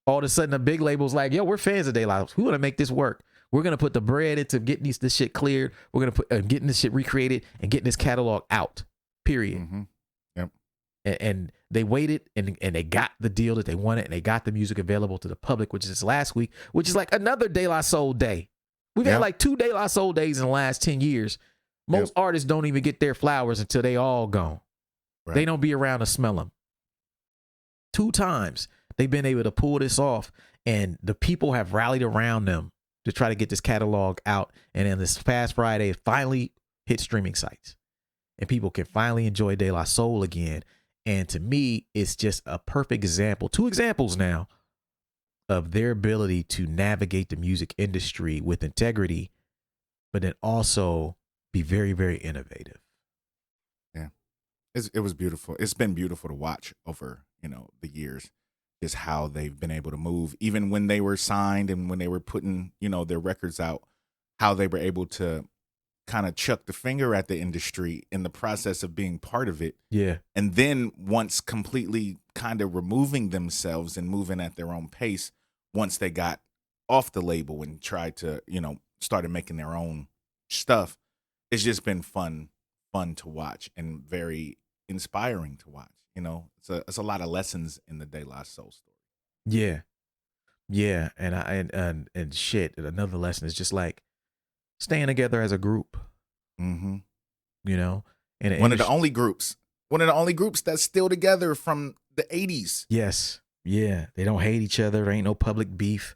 All of a sudden, the big label's like, yo, we're fans of De La. We want to make this work. We're going to put the bread into getting this shit cleared. We're going to put getting this shit recreated and getting this catalog out, period. Mm-hmm. Yep. And they waited and they got the deal that they wanted, and they got the music available to the public, which is last week, which is like another De La Soul day. We've had like 2 De La Soul days in the last 10 years. Most artists don't even get their flowers until they all gone. Right. They don't be around to smell them. 2 times they've been able to pull this off, and the people have rallied around them to try to get this catalog out. And then this past Friday, it finally hit streaming sites, and people can finally enjoy De La Soul again. And to me, it's just a perfect example, 2 examples now, of their ability to navigate the music industry with integrity, but then also be very, very innovative. Yeah, it was beautiful. It's been beautiful to watch over, the years, just how they've been able to move, even when they were signed and when they were putting, their records out, how they were able to kind of chuck the finger at the industry in the process of being part of it. Yeah. And then once completely kind of removing themselves and moving at their own pace, once they got off the label and tried to, started making their own stuff. It's just been fun to watch and very inspiring to watch. It's a lot of lessons in the De La Soul story. Yeah. Yeah. And shit. Another lesson is just like staying together as a group. Mm-hmm. And one of the only groups that's still together from the 80s. Yes. Yeah. They don't hate each other. There ain't no public beef.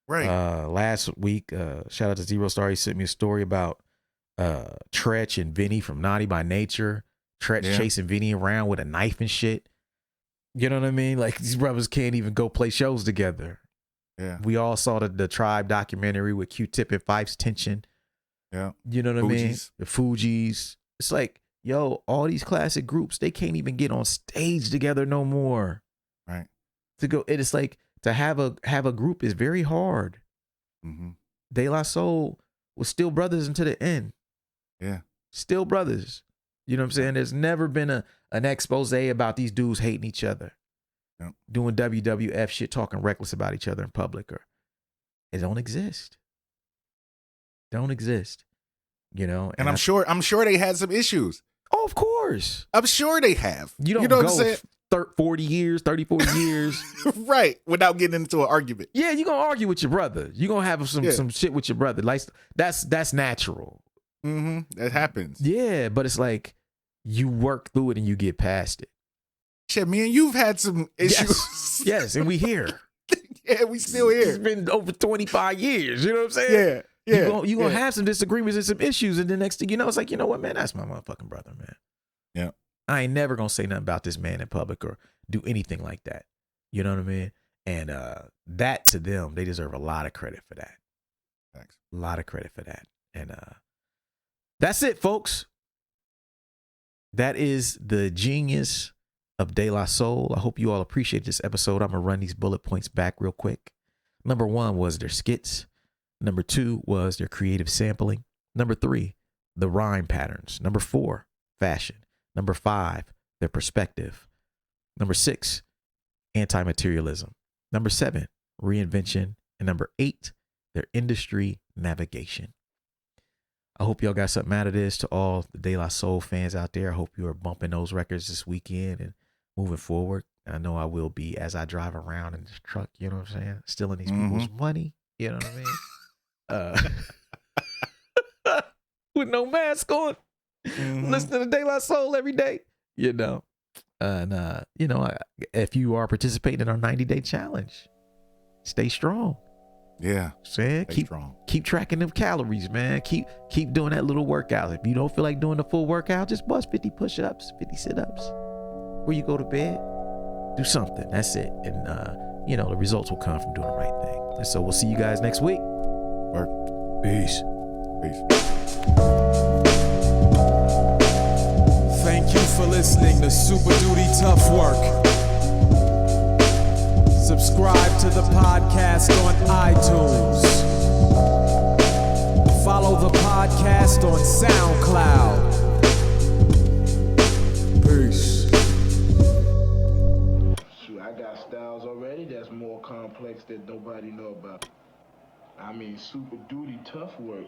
Right. Last week, shout out to Zero Star. He sent me a story about Tretch and Vinny from Naughty by Nature. Tretch chasing Vinny around with a knife and shit. You know what I mean? Like, these brothers can't even go play shows together. Yeah. We all saw the Tribe documentary with Q-Tip and Fife's Tension. Yeah. You know what I mean? Fugees. The Fugees. It's like, yo, all these classic groups, they can't even get on stage together no more. Right. To go, it's like to have a group is very hard. Mm-hmm. De La Soul was still brothers until the end. Yeah. Still brothers. You know what I'm saying? There's never been an expose about these dudes hating each other. Yep. Doing WWF shit, talking reckless about each other in public, or it don't exist. Don't exist. You know? And I'm sure they had some issues. Oh, of course. I'm sure they have. You don't know go what I'm saying? 40 years, 30, 40 years. Right. Without getting into an argument. Yeah, you're going to argue with your brother. You're going to have some shit with your brother. Like, that's natural. Mm-hmm. That happens. Yeah, but it's like you work through it and you get past it. Shit, me and you've had some issues. Yes, and we here. Yeah, we still here. It's been over 25 years. You know what I'm saying? Yeah. You're going to have some disagreements and some issues. And the next thing you know, it's like, you know what, man? That's my motherfucking brother, man. Yeah. I ain't never going to say nothing about this man in public or do anything like that. You know what I mean? And that to them, they deserve a lot of credit for that. Thanks. A lot of credit for that. And that's it, folks. That is the genius of De La Soul. I hope you all appreciate this episode. I'm going to run these bullet points back real quick. Number 1 was their skits. Number 2 was their creative sampling. Number 3, the rhyme patterns. Number 4, fashion. Number 5, their perspective. Number 6, anti-materialism. Number 7, Re-Invention. And number 8, their industry navigation. I hope y'all got something out of this. To all the De La Soul fans out there, I hope you are bumping those records this weekend and moving forward. I know I will be as I drive around in this truck, you know what I'm saying? Stealing these people's money, you know what I mean? With no mask on, listening to De La Soul every day, you know. And, you know, if you are participating in our 90-day challenge, stay strong. Yeah. Saying keep tracking them calories, man. Keep doing that little workout. If you don't feel like doing the full workout, just bust 50 push-ups, 50 sit-ups. Before you go to bed, do something. That's it. And you know, the results will come from doing the right thing. And so we'll see you guys next week. Work. Peace. Thank you for listening to Super Duty Tough Work. Subscribe to the podcast on iTunes. Follow the podcast on SoundCloud. Peace. Shoot, I got styles already that's more complex that nobody know about. I mean, super duty tough work.